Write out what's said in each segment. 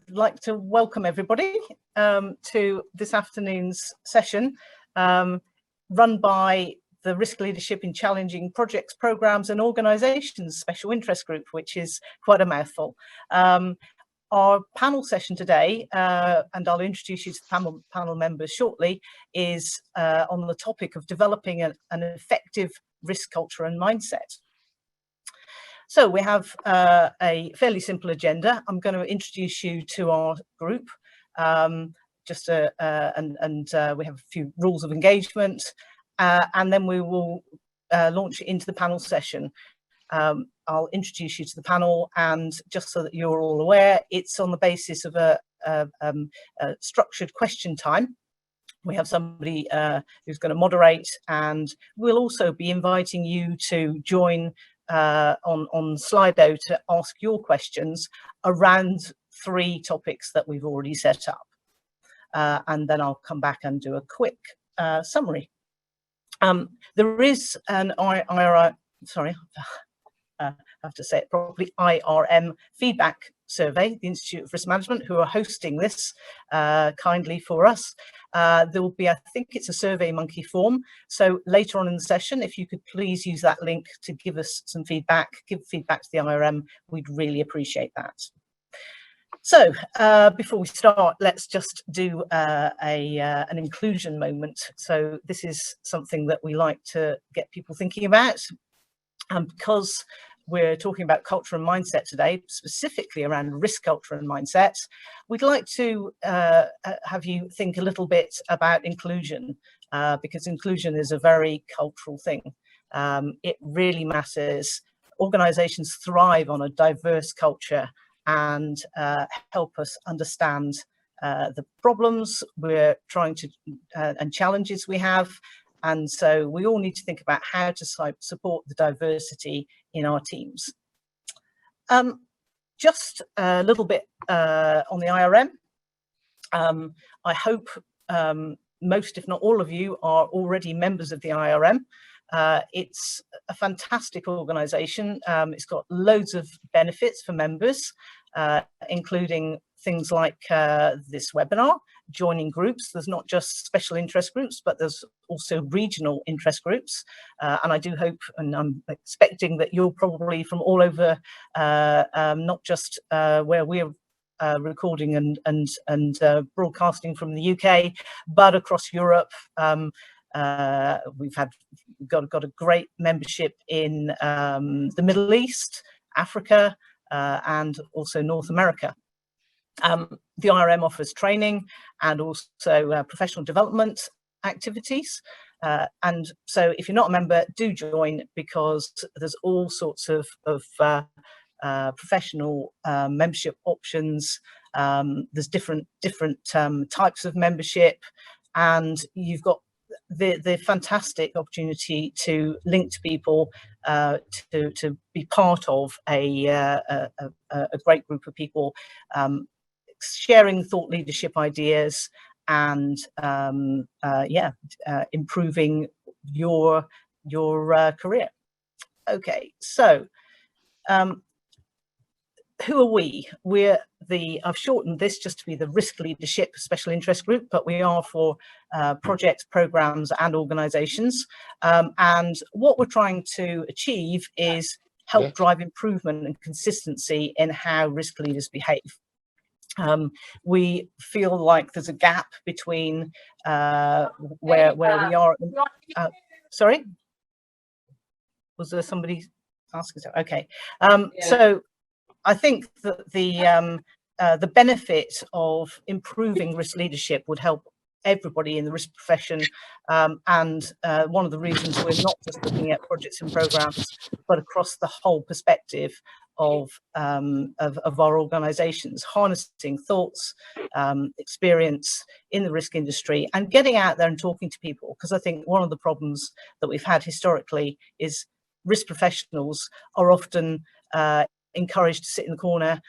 like to welcome everybody to this afternoon's session run by the Risk Leadership in Challenging Projects, Programmes and Organisations Special Interest Group, which is quite a mouthful. Our panel session today, and I'll introduce you to the panel members shortly, is on the topic of developing an effective risk culture and mindset. So we have a fairly simple agenda. I'm going to introduce you to our group, and we have a few rules of engagement, and then we will launch into the panel session. I'll introduce you to the panel, and just so that you're all aware, it's on the basis of a structured question time. We have somebody who's going to moderate, and we'll also be inviting you to join on Slido to ask your questions around 3 topics that we've already set up. And then I'll come back and do a quick summary. There is an I have to say it properly, IRM feedback survey, the Institute of Risk Management, who are hosting this kindly for us. There will be, I think it's a Survey Monkey form. So later on in the session, if you could please use that link to give us some feedback, give feedback to the IRM, we'd really appreciate that. So before we start, let's just do an inclusion moment. So this is something that we like to get people thinking about. And because we're talking about culture and mindset today, specifically around risk culture and mindset, we'd like to have you think a little bit about inclusion, because inclusion is a very cultural thing. It really matters. Organisations thrive on a diverse culture and help us understand the problems we're trying to and challenges we have. And so we all need to think about how to support the diversity in our teams. Just a little bit on the IRM. I hope most, if not all of you, are already members of the IRM. It's a fantastic organisation. It's got loads of benefits for members, including things like this webinar, joining groups. There's not just special interest groups, but there's also regional interest groups. And I do hope, and I'm expecting that you're probably from all over, not just where we're recording and broadcasting from the UK, but across Europe. We've got a great membership in the Middle East, Africa, and also North America. The IRM offers training and also professional development activities. And so if you're not a member, do join, because there's all sorts of professional membership options. There's different types of membership, and you've got the fantastic opportunity to link to people, to be part of a great group of people, sharing thought leadership ideas and improving your career. Okay, so who are we? We're I've shortened this just to be the Risk Leadership Special Interest Group, but we are for projects, programs and organisations. And what we're trying to achieve is help drive improvement and consistency in how risk leaders behave. We feel like there's a gap between where we are. Sorry, was there somebody asking? Okay, so I think that the benefit of improving risk leadership would help everybody in the risk profession, and one of the reasons we're not just looking at projects and programs, but across the whole perspective of our organisations, harnessing thoughts, experience in the risk industry, and getting out there and talking to people. Because I think one of the problems that we've had historically is risk professionals are often encouraged to sit in the corner,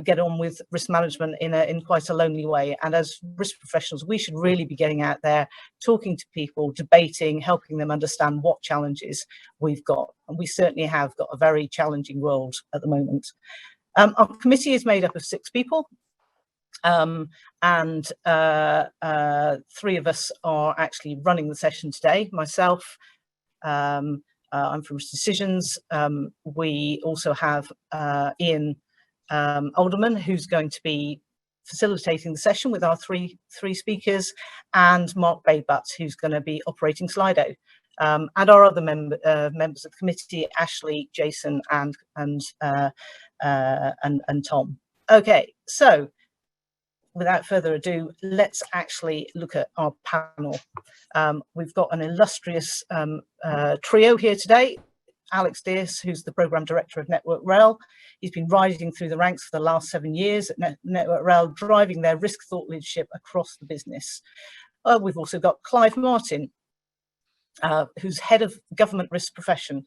get on with risk management in quite a lonely way. And as risk professionals, we should really be getting out there, talking to people, debating, helping them understand what challenges we've got. And we certainly have got a very challenging world at the moment. Our committee is made up of 6 people. And three of us are actually running the session today. Myself, I'm from Risk Decisions. We also have Ian Alderman, who's going to be facilitating the session with our three speakers, and Mark Baybutts, who's going to be operating Slido. And our other members of the committee, Ashley, Jason, and Tom. Okay, so without further ado, let's actually look at our panel. We've got an illustrious trio here today. Alex Dearce, who's the Programme Director of Network Rail. He's been rising through the ranks for the last 7 years at Network Rail, driving their risk thought leadership across the business. We've also got Clive Martin, who's head of government risk profession.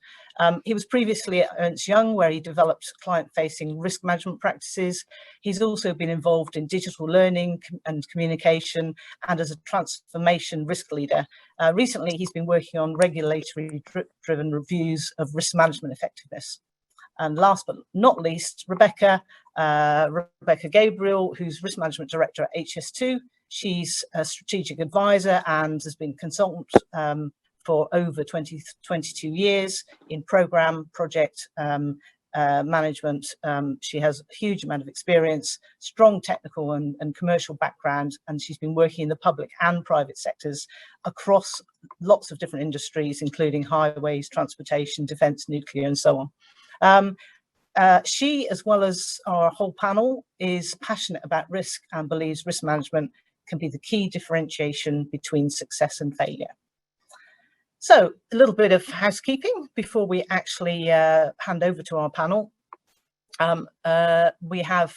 He was previously at Ernst Young, where he developed client-facing risk management practices. He's also been involved in digital learning and communication, and as a transformation risk leader. Recently, he's been working on regulatory-driven reviews of risk management effectiveness. And last but not least, Rebecca Gabriel, who's risk management director at HS2. She's a strategic advisor and has been consultant for over 22 years in program, project management. She has a huge amount of experience, strong technical and commercial background, and she's been working in the public and private sectors across lots of different industries, including highways, transportation, defence, nuclear, and so on. She, as well as our whole panel, is passionate about risk and believes risk management can be the key differentiation between success and failure. So a little bit of housekeeping before we actually hand over to our panel. We have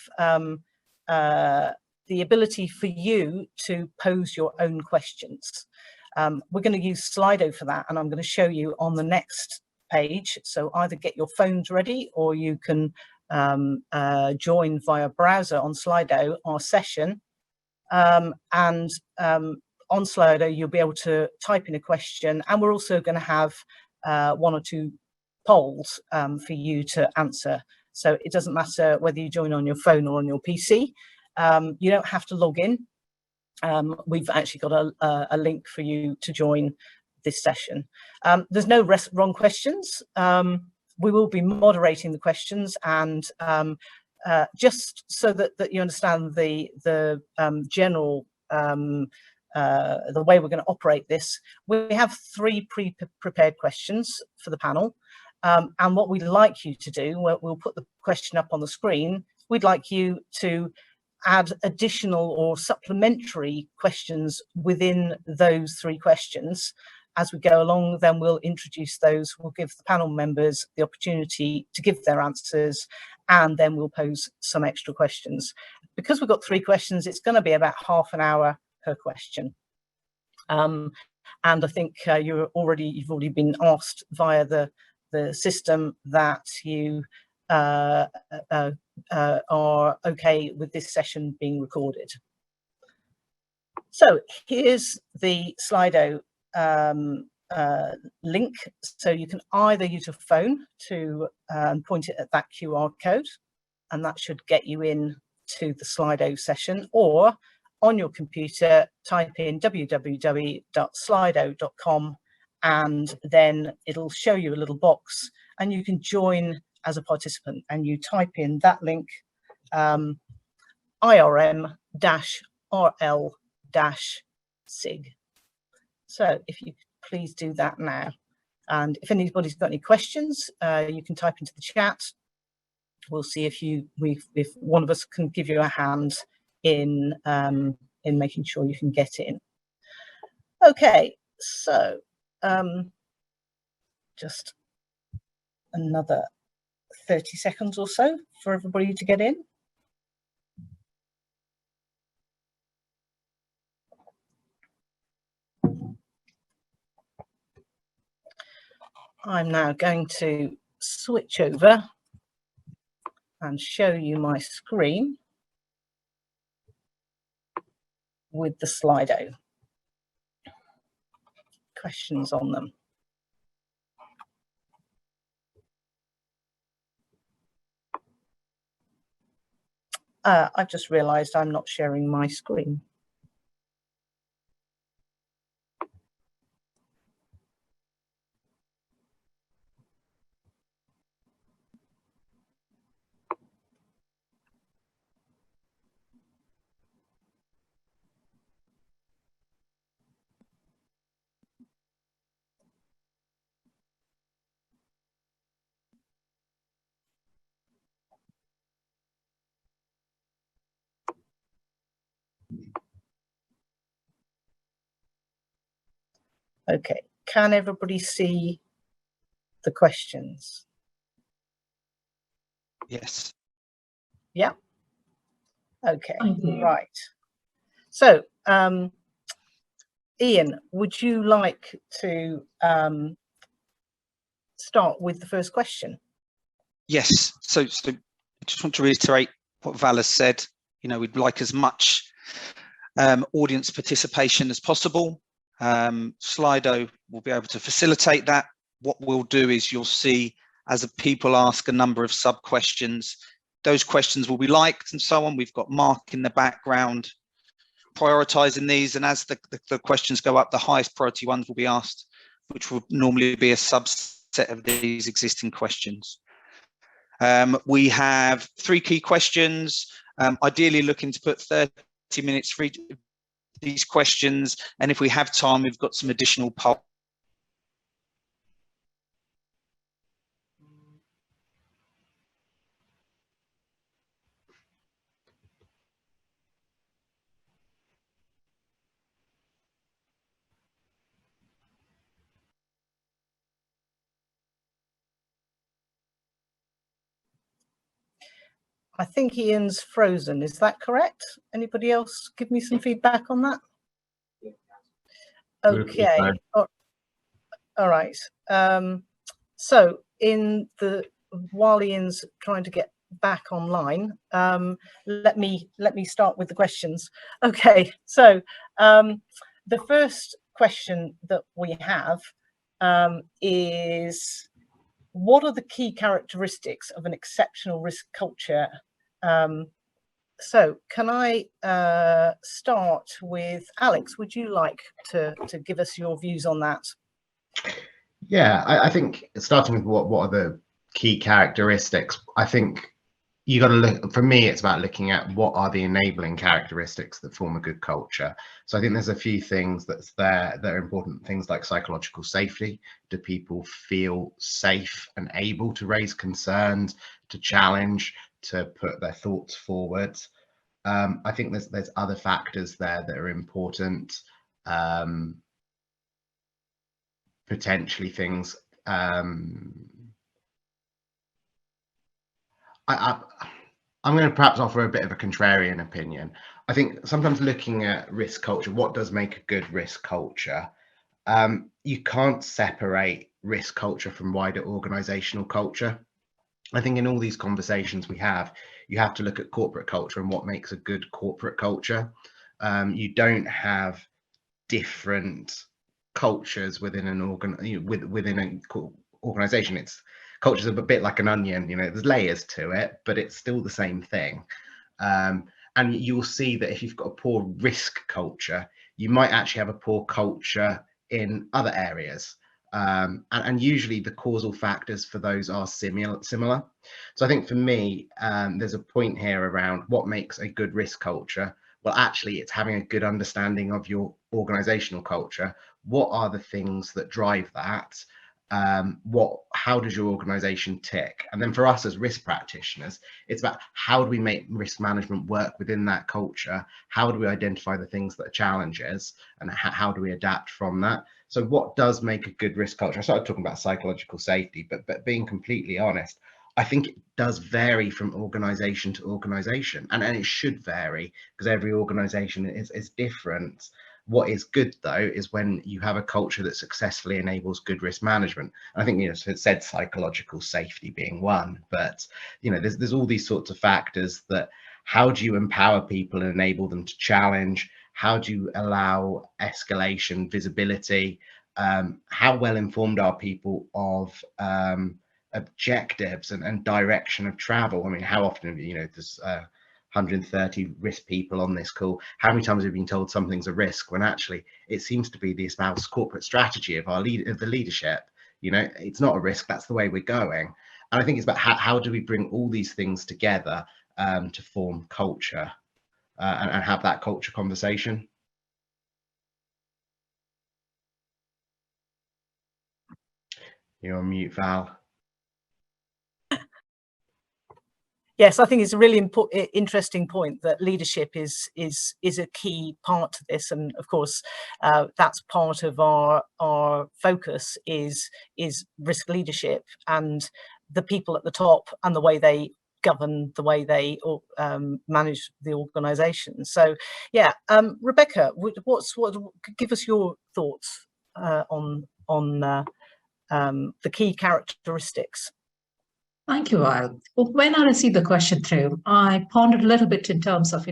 the ability for you to pose your own questions. We're going to use Slido for that, and I'm going to show you on the next page. So either get your phones ready, or you can join via browser on Slido, our session. On Slido, you'll be able to type in a question, and we're also going to have 1 or 2 polls for you to answer. So it doesn't matter whether you join on your phone or on your PC. You don't have to log in. We've actually got a link for you to join this session. There's no wrong questions. We will be moderating the questions, and just so that you understand the general the way we're going to operate this, we have 3 pre-prepared questions for the panel. And what we'd like you to do, we'll put the question up on the screen, we'd like you to add additional or supplementary questions within those 3 questions. As we go along, then we'll introduce those, we'll give the panel members the opportunity to give their answers, and then we'll pose some extra questions. Because we've got 3 questions, it's going to be about half an hour per question. And I think you've already been asked via the system that you are okay with this session being recorded. So here's the Slido link. So you can either use a phone to point it at that QR code, and that should get you in to the Slido session, or on your computer, type in www.slido.com, and then it'll show you a little box, and you can join as a participant, and you type in that link, IRM-RL-SIG. So if you please do that now. And if anybody's got any questions, you can type into the chat. We'll see if one of us can give you a hand in making sure you can get in. Okay, so just another 30 seconds or so for everybody to get in. I'm now going to switch over and show you my screen with the Slido questions on them. I've just realized I'm not sharing my screen. Okay, can everybody see the questions? Yes. Yeah. Okay, right. So, Ian, would you like to start with the first question? Yes. So I just want to reiterate what Val has said. You know, we'd like as much audience participation as possible. Slido will be able to facilitate that. What we'll do is you'll see as people ask a number of sub questions, those questions will be liked and so on. We've got Mark in the background prioritizing these, and as the questions go up, the highest priority ones will be asked, which will normally be a subset of these existing questions. We have 3 key questions, ideally looking to put 30 minutes for each of these questions, and if we have time, we've got some additional polls. I think Ian's frozen. Is that correct? Anybody else give me some feedback on that? Okay. All right. So while Ian's trying to get back online, let me start with the questions. Okay. So the first question that we have is, what are the key characteristics of an exceptional risk culture? So can I start with Alex? Would you like to give us your views on that? Yeah, I think starting with what are the key characteristics, I think you got to look, for me, it's about looking at what are the enabling characteristics that form a good culture. So I think there's a few things that are important, things like psychological safety. Do people feel safe and able to raise concerns, to challenge, to put their thoughts forward? I think there's other factors there that are important. Potentially things. I'm going to perhaps offer a bit of a contrarian opinion. I think sometimes looking at risk culture, what does make a good risk culture? You can't separate risk culture from wider organizational culture. I think in all these conversations we have, you have to look at corporate culture and what makes a good corporate culture. You don't have different cultures within an organization. It's culture's a bit like an onion, there's layers to it, but it's still the same thing. And you'll see that if you've got a poor risk culture, you might actually have a poor culture in other areas. And usually the causal factors for those are similar. So I think for me, there's a point here around what makes a good risk culture. Well, actually, it's having a good understanding of your organizational culture. What are the things that drive that? How does your organization tick? And then for us as risk practitioners, it's about how do we make risk management work within that culture? How do we identify the things that are challenges, and how do we adapt from that? So what does make a good risk culture? I started talking about psychological safety, but being completely honest, I think it does vary from organization to organization, and it should vary because every organization is different. What is good though is when you have a culture that successfully enables good risk management. And I think it said psychological safety being one, but there's all these sorts of factors that, how do you empower people and enable them to challenge? How do you allow escalation, visibility? How well informed are people of objectives and direction of travel? I mean, how often there's 130 risk people on this call. How many times have we been told something's a risk when actually it seems to be the espoused corporate strategy of the leadership? You know, it's not a risk, that's the way we're going. And I think it's about how do we bring all these things together to form culture and have that culture conversation. You're on mute, Val. Yes, I think it's a really interesting point that leadership is a key part to this, and of course that's part of our focus is risk leadership and the people at the top and the way they govern, the way they manage the organisation. So yeah, Rebecca, give us your thoughts on the key characteristics. Thank you, Al. When I received the question through, I pondered a little bit in terms of,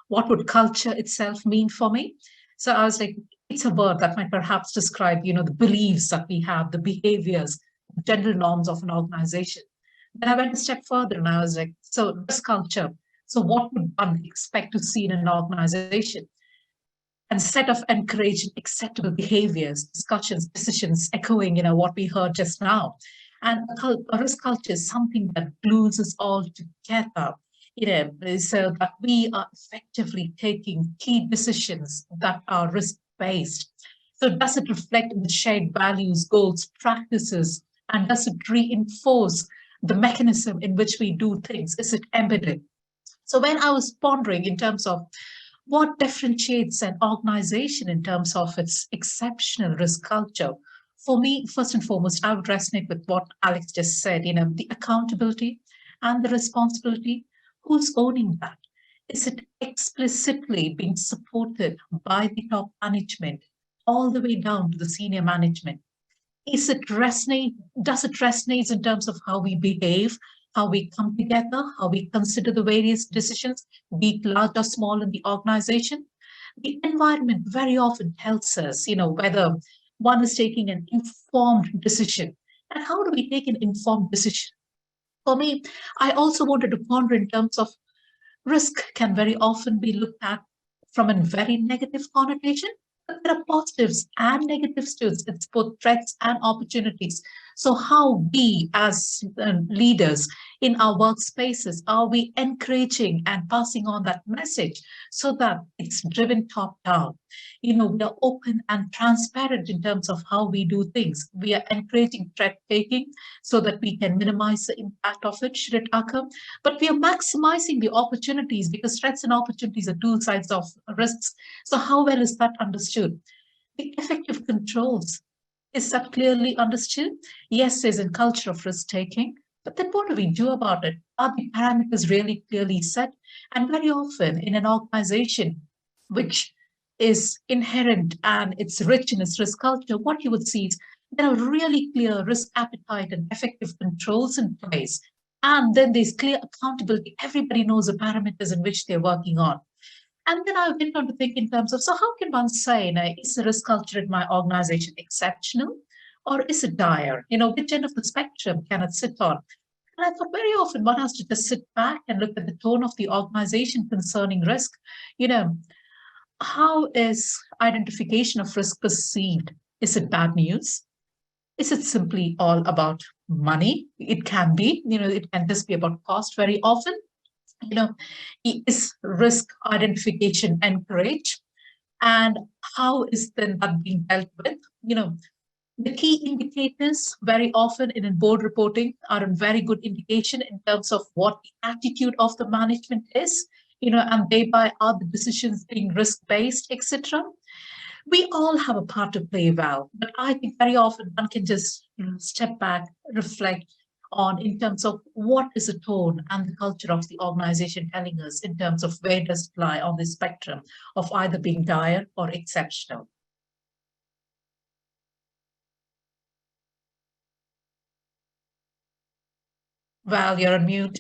what would culture itself mean for me? So I was like, it's a word that might perhaps describe, the beliefs that we have, the behaviors, the general norms of an organization. Then I went a step further and I was like, so this culture, so what would one expect to see in an organization? And set of encouraging acceptable behaviors, discussions, decisions, echoing, what we heard just now. And a risk culture is something that glues us all together, so that we are effectively taking key decisions that are risk-based. So does it reflect the shared values, goals, practices, and does it reinforce the mechanism in which we do things? Is it embedded? So when I was pondering in terms of what differentiates an organization in terms of its exceptional risk culture, for me, first and foremost, I would resonate with what Alex just said, the accountability and the responsibility. Who's owning that? Is it explicitly being supported by the top management all the way down to the senior management? Does it resonate in terms of how we behave, how we come together, how we consider the various decisions, be it large or small in the organization? The environment very often tells us, whether one is taking an informed decision. And how do we take an informed decision? For me, I also wanted to ponder in terms of risk can very often be looked at from a very negative connotation, but there are positives and negatives to it. It's both threats and opportunities. So how we as leaders in our workspaces, are we encouraging and passing on that message so that it's driven top down? We are open and transparent in terms of how we do things. We are encouraging threat taking so that we can minimize the impact of it should it occur. But we are maximizing the opportunities because threats and opportunities are two sides of risks. So how well is that understood? The effective controls, is that clearly understood? Yes, there's a culture of risk taking, but then what do we do about it? Are the parameters really clearly set? And very often in an organization which is inherent and it's rich in its risk culture, what you would see is there are really clear risk appetite and effective controls in place. And then there's clear accountability. Everybody knows the parameters in which they're working on. And then I went on to think in terms of, so how can one say, is the risk culture in my organization exceptional or is it dire? Which end of the spectrum can it sit on? And I thought very often one has to just sit back and look at the tone of the organization concerning risk. How is identification of risk perceived? Is it bad news? Is it simply all about money? It can be, it can just be about cost very often. Is risk identification encouraged? And how is then that being dealt with? The key indicators very often in board reporting are a very good indication in terms of what the attitude of the management is, and thereby are the decisions being risk-based, etc. We all have a part to play, Val, but I think very often one can just step back, reflect on in terms of what is the tone and the culture of the organization telling us in terms of where does it lie on the spectrum of either being dire or exceptional. Val, you're on mute.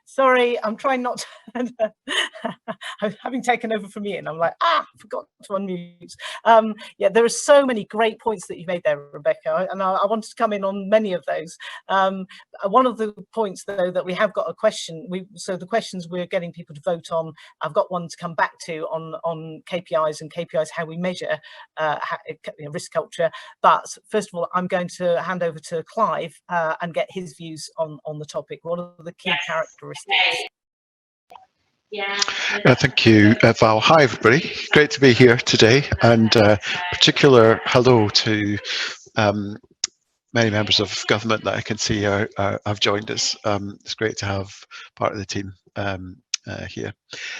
Sorry, I'm trying not to. I'm having taken over from Ian. I'm like, I forgot to unmute. Yeah, there are so many great points that you made there, Rebecca, and I wanted to come in on many of those. One of the points, though, that we have got a question. So the questions we're getting people to vote on, I've got one to come back to on KPIs and KPIs, how we measure risk culture. But first of all, I'm going to hand over to Clive and get his views on the topic. What are the key characteristics? Thank you, Val. Hi, everybody. Great to be here today, and particular hello to many members of government that I can see have joined us. It's great to have part of the team here.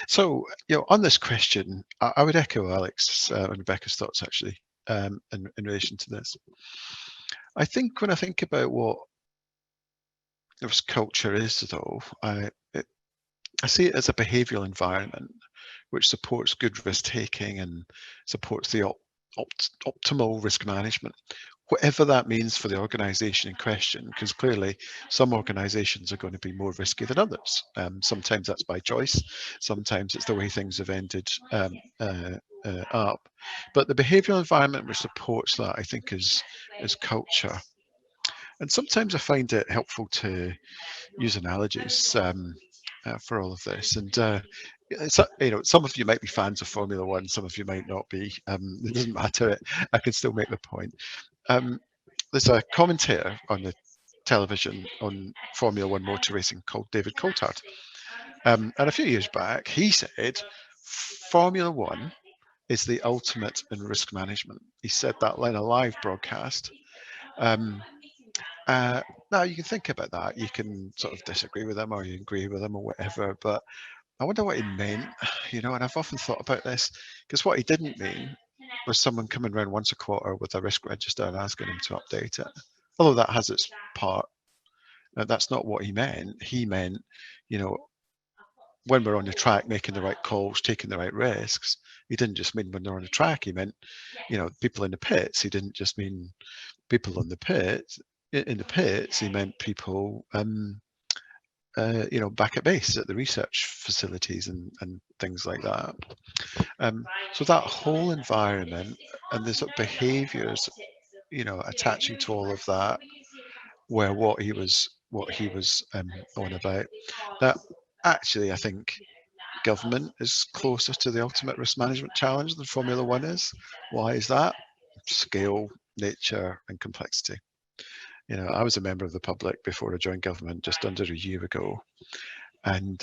So, on this question, I would echo Alex and Rebecca's thoughts actually in relation to this. I think when I think about what risk culture is, though, I see it as a behavioural environment which supports good risk taking and supports the optimal risk management, whatever that means for the organisation in question, because clearly some organisations are going to be more risky than others. Sometimes that's by choice, sometimes it's the way things have ended up. But the behavioural environment which supports that, I think, is culture. And sometimes I find it helpful to use analogies for all of this. And some of you might be fans of Formula One, some of you might not be. It doesn't matter. I can still make the point. There's a commentator on the television on Formula One motor racing called David Coulthard. And a few years back, he said, Formula One is the ultimate in risk management. He said that in a live broadcast. Now you can think about that. You can sort of disagree with him, or you agree with him, or whatever. But I wonder what he meant, and I've often thought about this, because what he didn't mean was someone coming around once a quarter with a risk register and asking him to update it. Although that has its part. That's not what he meant. He meant, when we're on the track, making the right calls, taking the right risks. He didn't just mean when they're on the track. He meant, people in the pits. He didn't just mean people on the pits. In the pits, he meant people, back at base at the research facilities and things like that. So that whole environment and the sort of behaviours, attaching to all of that, were what he was on about. That actually, I think government is closer to the ultimate risk management challenge than Formula One is. Why is that? Scale, nature, and complexity. I was a member of the public before I joined government just under a year ago, and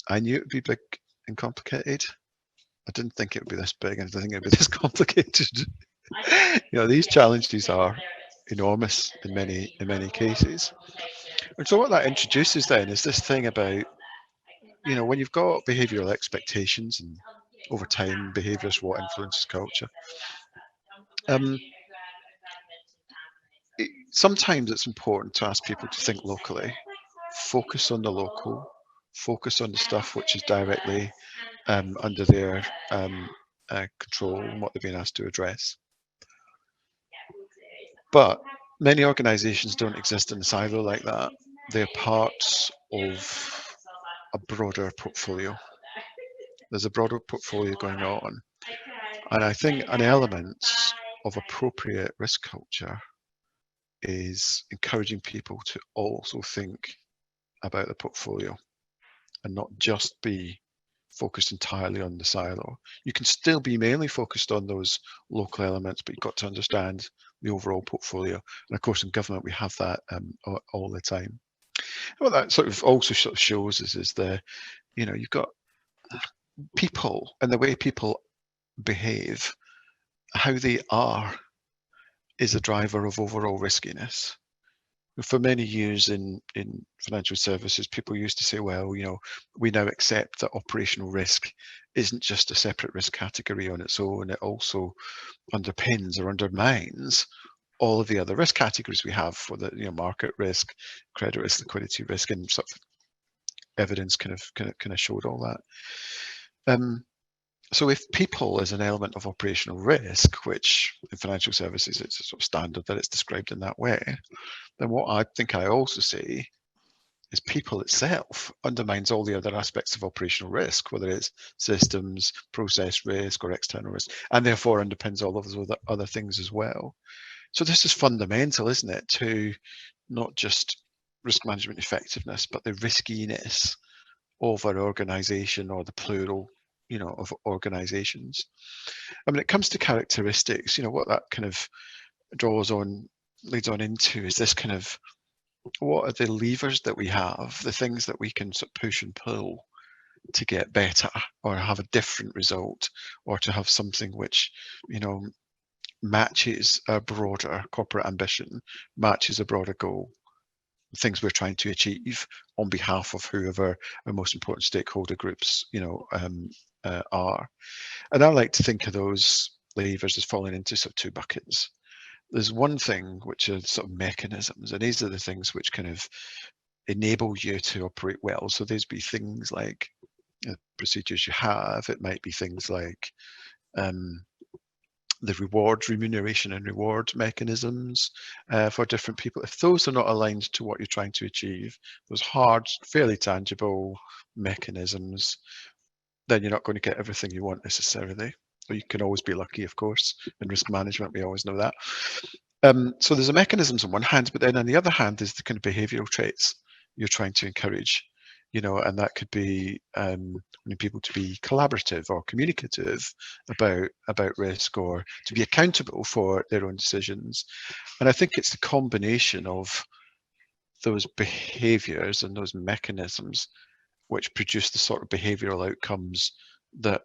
I knew it would be big and complicated. I didn't think it would be this big, and I didn't think it would be this complicated. These challenges are enormous in many cases. And so what that introduces then is this thing about, when you've got behavioural expectations, and over time behaviours what influences culture. Sometimes it's important to ask people to think locally, focus on the local, focus on the stuff which is directly under their control and what they're being asked to address. But many organisations don't exist in a silo like that. They're parts of a broader portfolio. There's a broader portfolio going on. And I think an element of appropriate risk culture is encouraging people to also think about the portfolio and not just be focused entirely on the silo. You can still be mainly focused on those local elements, but you've got to understand the overall portfolio. And of course, in government, we have that all the time. What that sort of also shows is you've got people and the way people behave, how they are is a driver of overall riskiness. For many years in financial services, people used to say, well, we now accept that operational risk isn't just a separate risk category on its own. It also underpins or undermines all of the other risk categories we have for the market risk, credit risk, liquidity risk, and sort of evidence kind of showed all that. So if people is an element of operational risk, which in financial services it's a sort of standard that it's described in that way, then what I think I also see is people itself undermines all the other aspects of operational risk, whether it's systems, process risk, or external risk, and therefore underpins all of those other things as well. So this is fundamental, isn't it, to not just risk management effectiveness, but the riskiness of an organization, or the plural, of organizations. I mean, it comes to characteristics, what that kind of leads on into is this kind of, what are the levers that we have, the things that we can sort of push and pull to get better, or have a different result, or to have something which, matches a broader corporate ambition, matches a broader goal, things we're trying to achieve on behalf of whoever our most important stakeholder groups, are. And I like to think of those levers as falling into sort of two buckets. There's one thing which are sort of mechanisms, and these are the things which kind of enable you to operate well. So these be things like procedures you have. It might be things like the remuneration and reward mechanisms for different people. If those are not aligned to what you're trying to achieve, those hard, fairly tangible mechanisms, then you're not going to get everything you want necessarily. Or you can always be lucky, of course. In risk management, we always know that. So there's the mechanisms on one hand, but then on the other hand, there's the kind of behavioural traits you're trying to encourage, and that could be wanting people to be collaborative or communicative about risk, or to be accountable for their own decisions. And I think it's the combination of those behaviours and those mechanisms which produce the sort of behavioural outcomes that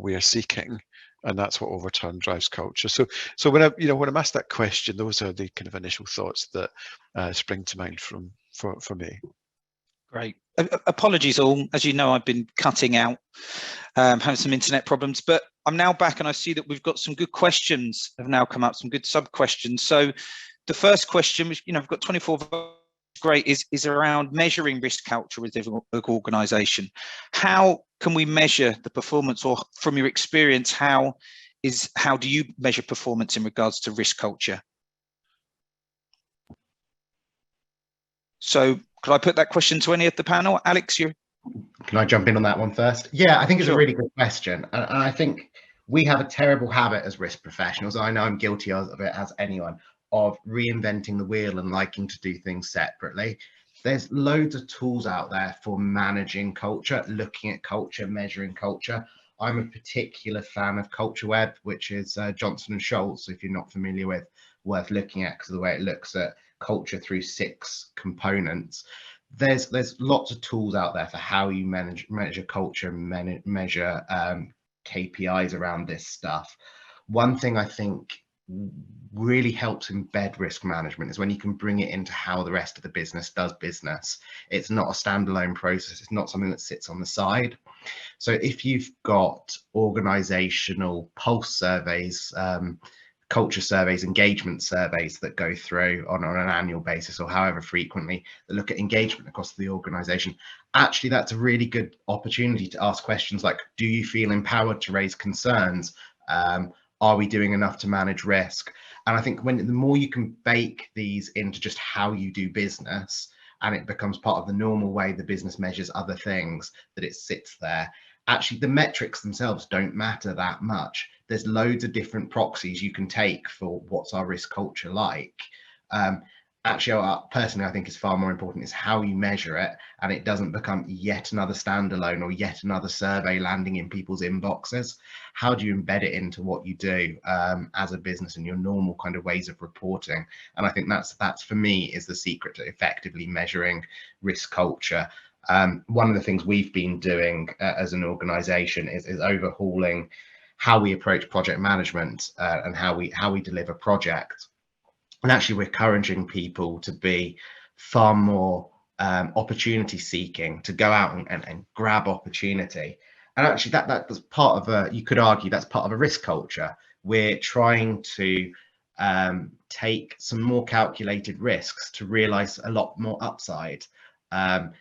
we are seeking, and that's what over time drives culture. So when I'm asked that question, those are the kind of initial thoughts that spring to mind for me. Great. Apologies all. As you know, I've been cutting out, having some internet problems, but I'm now back, and I see that we've got some good questions have now come up, some good sub questions. So the first question, which I've got 24. Great, is around measuring risk culture within an organisation. How can we measure the performance, or from your experience, how do you measure performance in regards to risk culture? So could I put that question to any of the panel? Alex, you can I jump in on that one first? Yeah, I think it's Sure. a really good question, and I think we have a terrible habit as risk professionals. I know I'm guilty of it, as anyone, of reinventing the wheel and liking to do things separately. There's loads of tools out there for managing culture, looking at culture, measuring culture. I'm a particular fan of Culture Web, which is Johnson & Schultz, if you're not familiar with, worth looking at because of the way it looks at culture through 6 components. There's lots of tools out there for how you measure culture, measure KPIs around this stuff. One thing I think really helps embed risk management is when you can bring it into how the rest of the business does business. It's not a standalone process. It's not something that sits on the side. So if you've got organizational pulse surveys, culture surveys, engagement surveys that go through on an annual basis or however frequently, that look at engagement across the organization, actually that's a really good opportunity to ask questions like, do you feel empowered to raise concerns? Are we doing enough to manage risk? And I think the more you can bake these into just how you do business, and it becomes part of the normal way the business measures other things, that it sits there, actually the metrics themselves don't matter that much. There's loads of proxies you can take for what's our risk culture like. Actually, personally, I think is far more important is how you measure it, and it doesn't become yet another standalone or yet another survey landing in people's inboxes. How do you embed it into what you do as a business and your normal kind of ways of reporting? And I think that's for me is the secret to effectively measuring risk culture. One of the things we've been doing as an organization is overhauling how we approach project management and how we deliver projects. And actually, we're encouraging people to be far more opportunity seeking, to go out and grab opportunity. And actually, that's part of you could argue that's part of a risk culture. We're trying to take some more calculated risks to realize a lot more upside.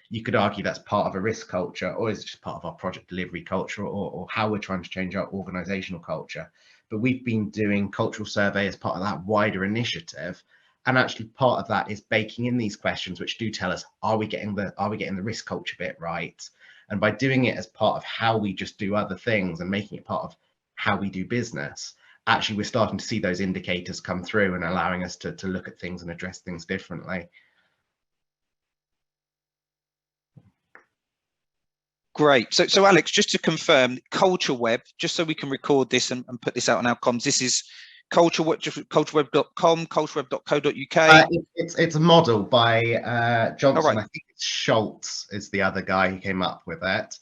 You could argue that's part of a risk culture, or is it just part of our project delivery culture, or how we're trying to change our organizational culture. But we've been doing cultural survey as part of that wider initiative, And actually part of that is baking in these questions which do tell us, are we getting the risk culture bit right? And by doing it as part of how we just do other things and making it part of how we do business, actually we're starting to see those indicators come through and allowing us to look at things and address things differently. Great. So Alex, just to confirm, Culture Web, just so we can record this and put this out on our comms, this is cultureweb.com, cultureweb.co.uk. It's a model by Johnson. All right. I think it's Schultz is the other guy who came up with it.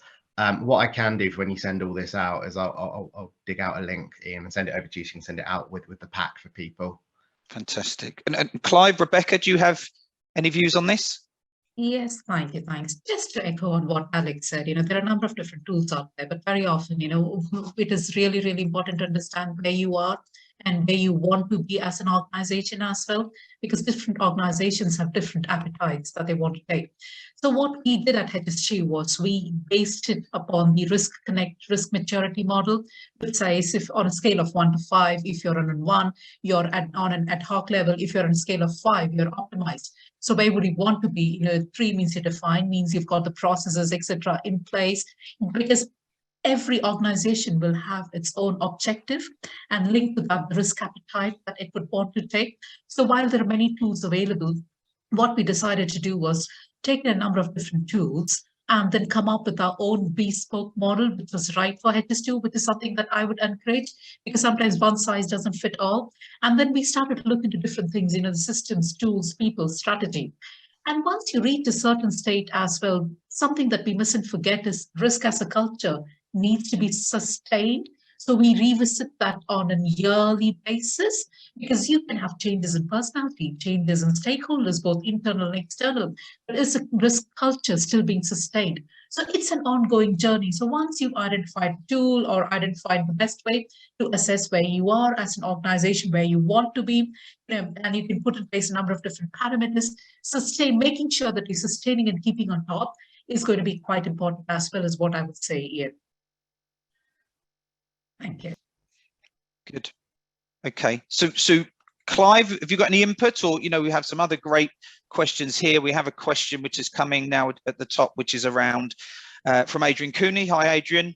What I can do when you send all this out is I'll dig out a link, Ian, and send it over to you. So you can send it out with the pack for people. Fantastic. And Clive, Rebecca, do you have any views on this? Yes, thank you. Thanks. Just to echo on what Alex said, there are a number of different tools out there, but very often, it is really, really important to understand where you are and where you want to be as an organization as well, because different organizations have different appetites that they want to take. So what we did at HSG was we based it upon the Risk Connect risk maturity model, which says if on a scale of 1 to 5, if you're on a 1, you're on an ad hoc level. If you're on a scale of 5, you're optimized. So where would you want to be? 3 means you're defined, means you've got the processes, etc., in place, because every organization will have its own objective and linked to that risk appetite that it would want to take. So while there are many tools available, what we decided to do was take a number of different tools and then come up with our own bespoke model, which was right for HS2, which is something that I would encourage, because sometimes one size doesn't fit all. And then we started to look into different things, the systems, tools, people, strategy. And once you reach a certain state as well, something that we mustn't forget is risk as a culture needs to be sustained. So we revisit that on a yearly basis, because you can have changes in personality, changes in stakeholders, both internal and external, but is the risk culture still being sustained? So it's an ongoing journey. So once you've identified a tool or identified the best way to assess where you are as an organization, where you want to be, and you can put in place a number of different parameters, making sure that you're sustaining and keeping on top is going to be quite important as well, as what I would say, Ian. Thank you. Good. Okay. So Clive, have you got any input? Or, we have some other great questions here. We have a question which is coming now at the top, which is around from Adrian Cooney. Hi, Adrian.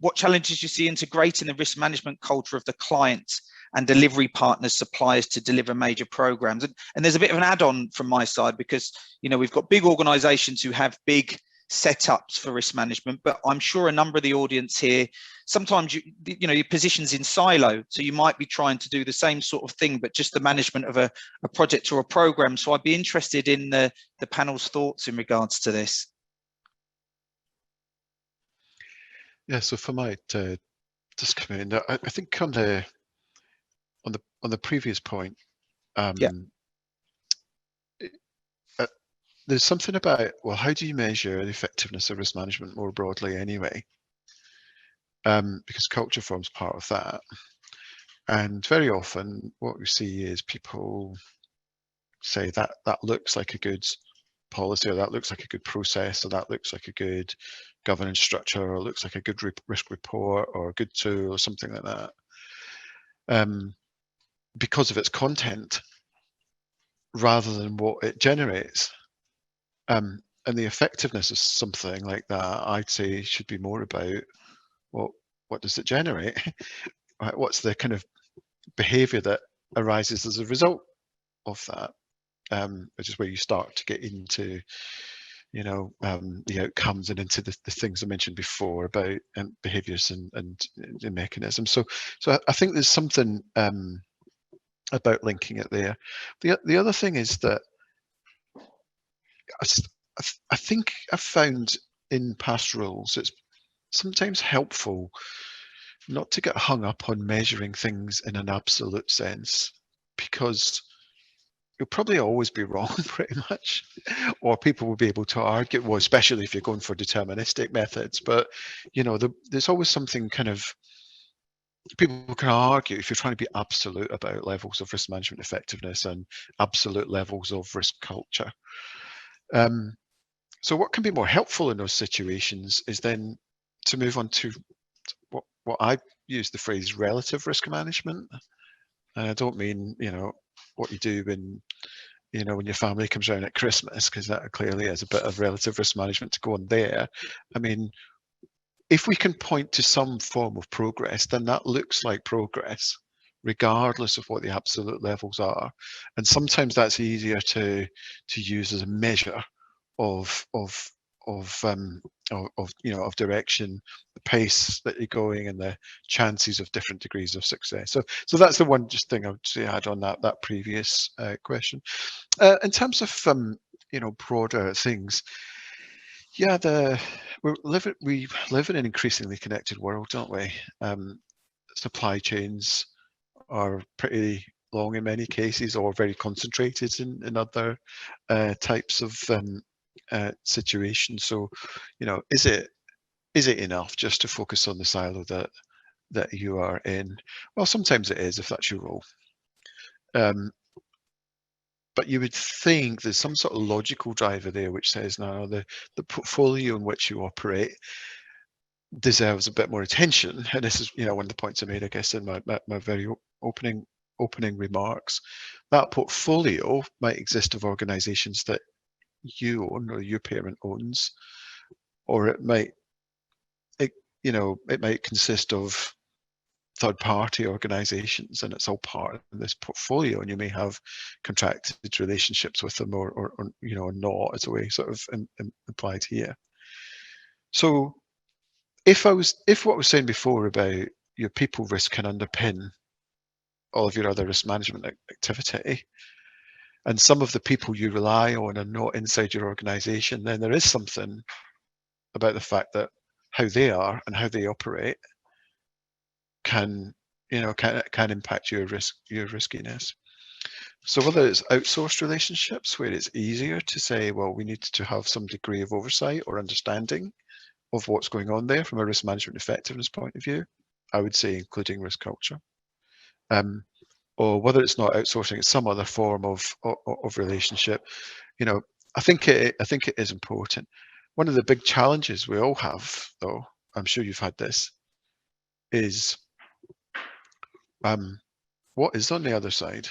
What challenges do you see integrating the risk management culture of the client and delivery partners, suppliers to deliver major programs? And there's a bit of an add-on from my side, because, we've got big organizations who have big setups for risk management, but I'm sure a number of the audience here, sometimes your position's in silo, so you might be trying to do the same sort of thing, but just the management of a project or a program. So I'd be interested in the panel's thoughts in regards to this. Yeah, so if I might just come in, I think on the previous point, Yeah. There's something about, well, how do you measure the effectiveness of risk management more broadly anyway? Because culture forms part of that. And very often what we see is people say that looks like a good policy, or that looks like a good process, or that looks like a good governance structure, or looks like a good risk report, or a good tool, or something like that, because of its content rather than what it generates. And the effectiveness of something like that, I'd say, should be more about what does it generate? What's the kind of behavior that arises as a result of that, which is where you start to get into, the outcomes and into the things I mentioned before about behaviors and the mechanisms. So I think there's something about linking it there. The other thing is that I think I've found in past roles it's sometimes helpful not to get hung up on measuring things in an absolute sense, because you'll probably always be wrong pretty much, or people will be able to argue, well, especially if you're going for deterministic methods. But there's always something kind of, people can argue if you're trying to be absolute about levels of risk management effectiveness and absolute levels of risk culture. So what can be more helpful in those situations is then to move on to what I use the phrase relative risk management. And I don't mean, what you do when, when your family comes around at Christmas, because that clearly is a bit of relative risk management to go on there. I mean, if we can point to some form of progress, then that looks like progress, regardless of what the absolute levels are. And sometimes that's easier to use as a measure of direction, the pace that you're going, and the chances of different degrees of success. So that's the one just thing I would say add on that previous question. In terms of broader things, yeah, we live in an increasingly connected world, don't we? Supply chains are pretty long in many cases, or very concentrated in other types of situations. So, is it enough just to focus on the silo that you are in? Well, sometimes it is, if that's your role. But you would think there's some sort of logical driver there which says, no, the portfolio in which you operate deserves a bit more attention. And this is, one of the points I made, I guess, in my very opening remarks. That portfolio might exist of organizations that you own or your parent owns, or it might consist of third-party organizations, and it's all part of this portfolio, and you may have contracted relationships with them or not, as a way sort of implied here. So if what I was saying before about your people risk can underpin all of your other risk management activity, and some of the people you rely on are not inside your organization, then there is something about the fact that how they are and how they operate can impact your riskiness. So whether it's outsourced relationships where it's easier to say, well, we need to have some degree of oversight or understanding of what's going on there from a risk management effectiveness point of view, I would say including risk culture. Or whether it's not outsourcing, it's some other form of relationship. I think it is important. One of the big challenges we all have, though, I'm sure you've had this, is what is on the other side,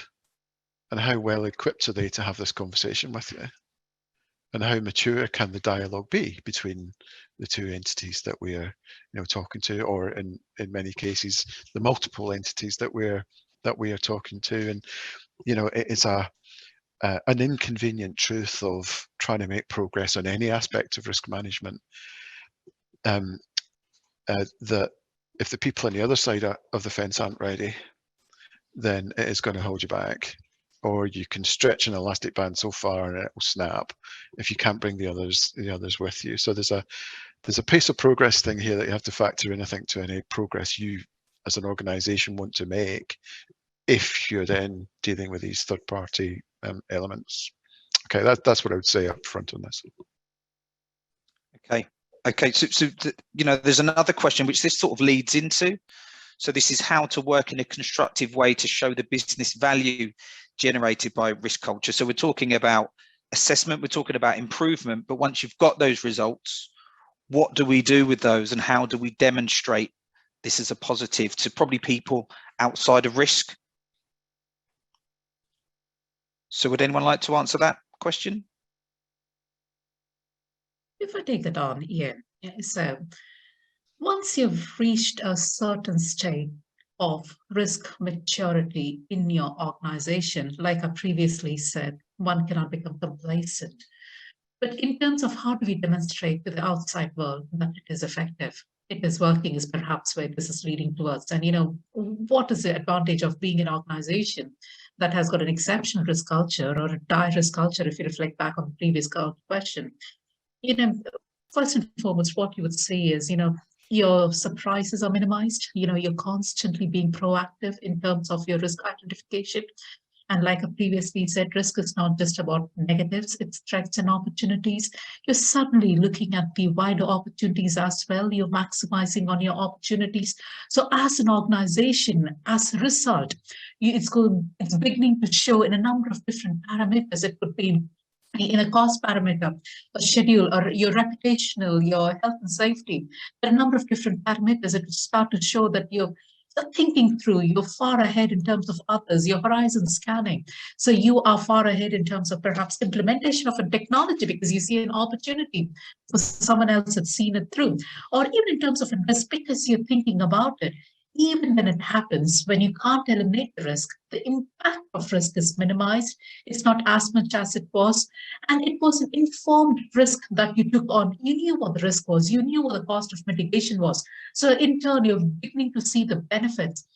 and how well equipped are they to have this conversation with you, and how mature can the dialogue be between the two entities that we are talking to, or in many cases the multiple entities that we are talking to. And it is an inconvenient truth of trying to make progress on any aspect of risk management, that if the people on the other side of the fence aren't ready, then it is going to hold you back. Or you can stretch an elastic band so far and it will snap if you can't bring the others with you. So there's a pace of progress thing here that you have to factor in, I think, to any progress you as an organization want to make, if you're then dealing with these third-party elements. Okay, that's what I would say up front on this. Okay. So there's another question which this sort of leads into. So this is how to work in a constructive way to show the business value generated by risk culture. So we're talking about assessment, we're talking about improvement, but once you've got those results, what do we do with those, and how do we demonstrate this as a positive to probably people outside of risk? So would anyone like to answer that question? If I take that on, yeah. So once you've reached a certain state of risk maturity in your organization, like I previously said, one cannot become complacent. But in terms of how do we demonstrate to the outside world that it is effective, it is working, is perhaps where this is leading towards. And what is the advantage of being an organization that has got an exceptional risk culture, or a dire risk culture, if you reflect back on the previous question? First and foremost, what you would see is, your surprises are minimized. You're constantly being proactive in terms of your risk identification. And like I previously said, risk is not just about negatives, it's threats and opportunities. You're suddenly looking at the wider opportunities as well. You're maximizing on your opportunities. So as an organization, as a result, it's beginning to show in a number of different parameters. It could be in a cost parameter, a schedule, or your reputational, your health and safety. There are a number of different parameters that start to show that you're thinking through, you're far ahead in terms of others, your horizon scanning. So you are far ahead in terms of perhaps implementation of a technology because you see an opportunity for someone else that's seen it through, or even in terms of a risk because you're thinking about it. Even when it happens, when you can't eliminate the risk, the impact of risk is minimized. It's not as much as it was. And it was an informed risk that you took on. You knew what the risk was, you knew what the cost of mitigation was. So, in turn, you're beginning to see the benefits.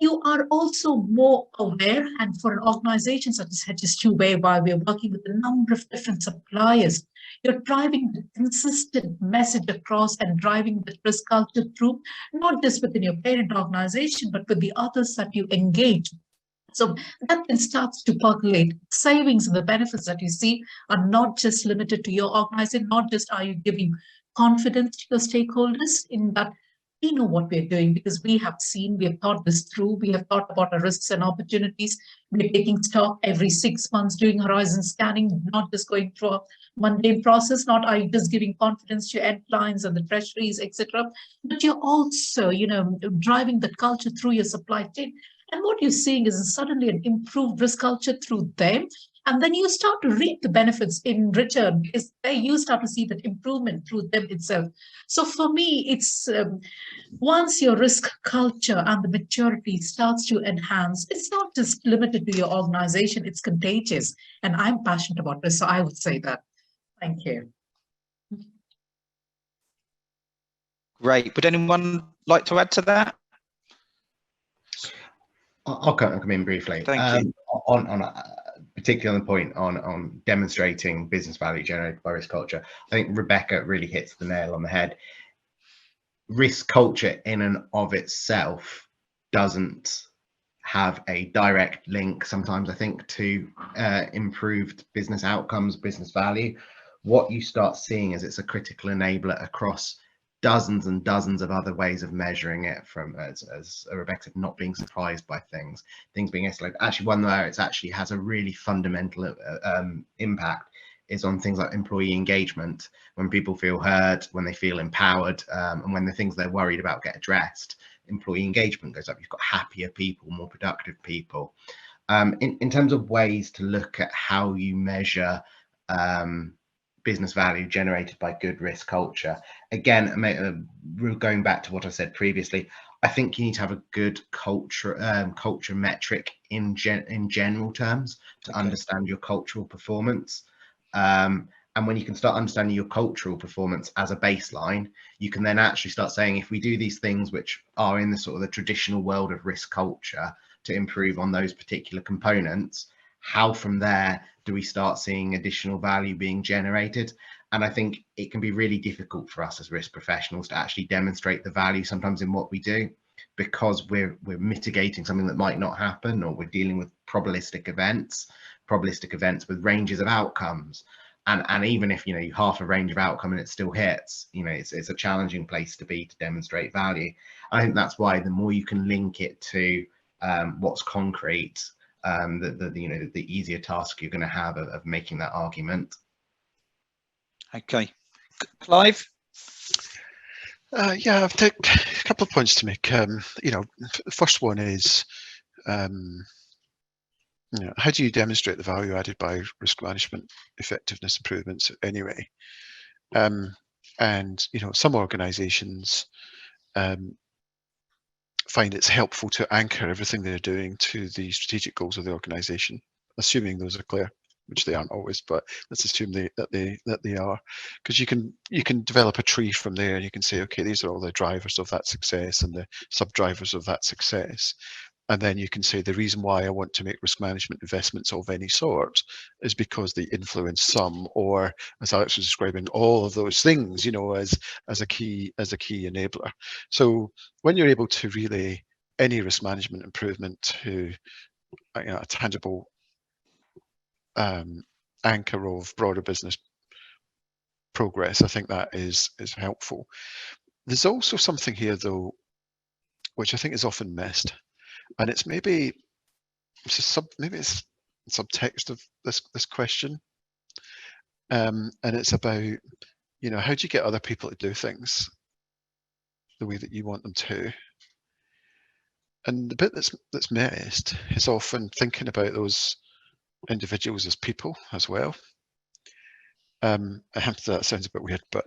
You are also more aware, and for an organization such as HS2, whereby we're working with a number of different suppliers, you're driving the consistent message across and driving the risk culture through, not just within your parent organization, but with the others that you engage. So that then starts to percolate. Savings and the benefits that you see are not just limited to your organization, not just are you giving confidence to your stakeholders in that we know what we're doing because we have seen, we have thought this through, we have thought about our risks and opportunities. We're taking stock every 6 months, doing horizon scanning, not just going through a mundane process, not are you just giving confidence to your end clients and the treasuries, etc. But you're also, driving the culture through your supply chain. And what you're seeing is suddenly an improved risk culture through them. And then you start to reap the benefits in return because there you start to see that improvement through them itself. So for me, it's once your risk culture and the maturity starts to enhance, it's not just limited to your organization, it's contagious. And I'm passionate about this, so I would say that. Thank you. Great. Would anyone like to add to that? I'll come in briefly. Thank you. Particularly on the point on demonstrating business value generated by risk culture, I think Rebecca really hits the nail on the head. Risk culture in and of itself doesn't have a direct link sometimes, I think, to improved business outcomes, business value. What you start seeing is it's a critical enabler across dozens and dozens of other ways of measuring it, from, as Rebecca said, not being surprised by things being escalated. Actually, one where it actually has a really fundamental impact is on things like employee engagement. When people feel heard, when they feel empowered, and when the things they're worried about get addressed, employee engagement goes up. You've got happier people, more productive people. In terms of ways to look at how you measure business value generated by good risk culture, again, going back to what I said previously, I think you need to have a good culture metric in general terms to understand your cultural performance. And when you can start understanding your cultural performance as a baseline, you can then actually start saying, if we do these things which are in the sort of the traditional world of risk culture to improve on those particular components, how from there do we start seeing additional value being generated? And I think it can be really difficult for us as risk professionals to actually demonstrate the value sometimes in what we do, because we're mitigating something that might not happen, or we're dealing with probabilistic events with ranges of outcomes. And even if you half a range of outcome and it still hits, it's a challenging place to be to demonstrate value. I think that's why the more you can link it to what's concrete, the easier task you're going to have of making that argument. Okay, Clive. Yeah, I've got a couple of points to make. The first one is, how do you demonstrate the value added by risk management effectiveness improvements anyway? And some organisations find it's helpful to anchor everything they're doing to the strategic goals of the organisation, assuming those are clear, which they aren't always, but let's assume that they are, because you can develop a tree from there, and you can say, okay, these are all the drivers of that success and the sub drivers of that success. And then you can say the reason why I want to make risk management investments of any sort is because they influence some, or as Alex was describing, all of those things, as a key enabler. So when you're able to relay any risk management improvement to a tangible anchor of broader business progress, I think that is helpful. There's also something here, though, which I think is often missed. And it's maybe it's subtext of this question, and it's about how do you get other people to do things the way that you want them to, the bit that's missed is often thinking about those individuals as people as well. That sounds a bit weird, but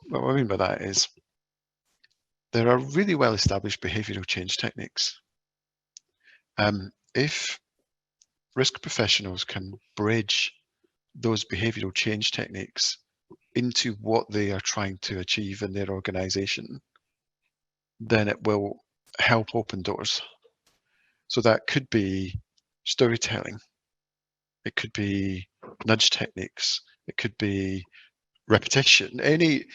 what I mean by that is there are really well-established behavioural change techniques. If risk professionals can bridge those behavioural change techniques into what they are trying to achieve in their organisation, then it will help open doors. So that could be storytelling, it could be nudge techniques, it could be repetition, any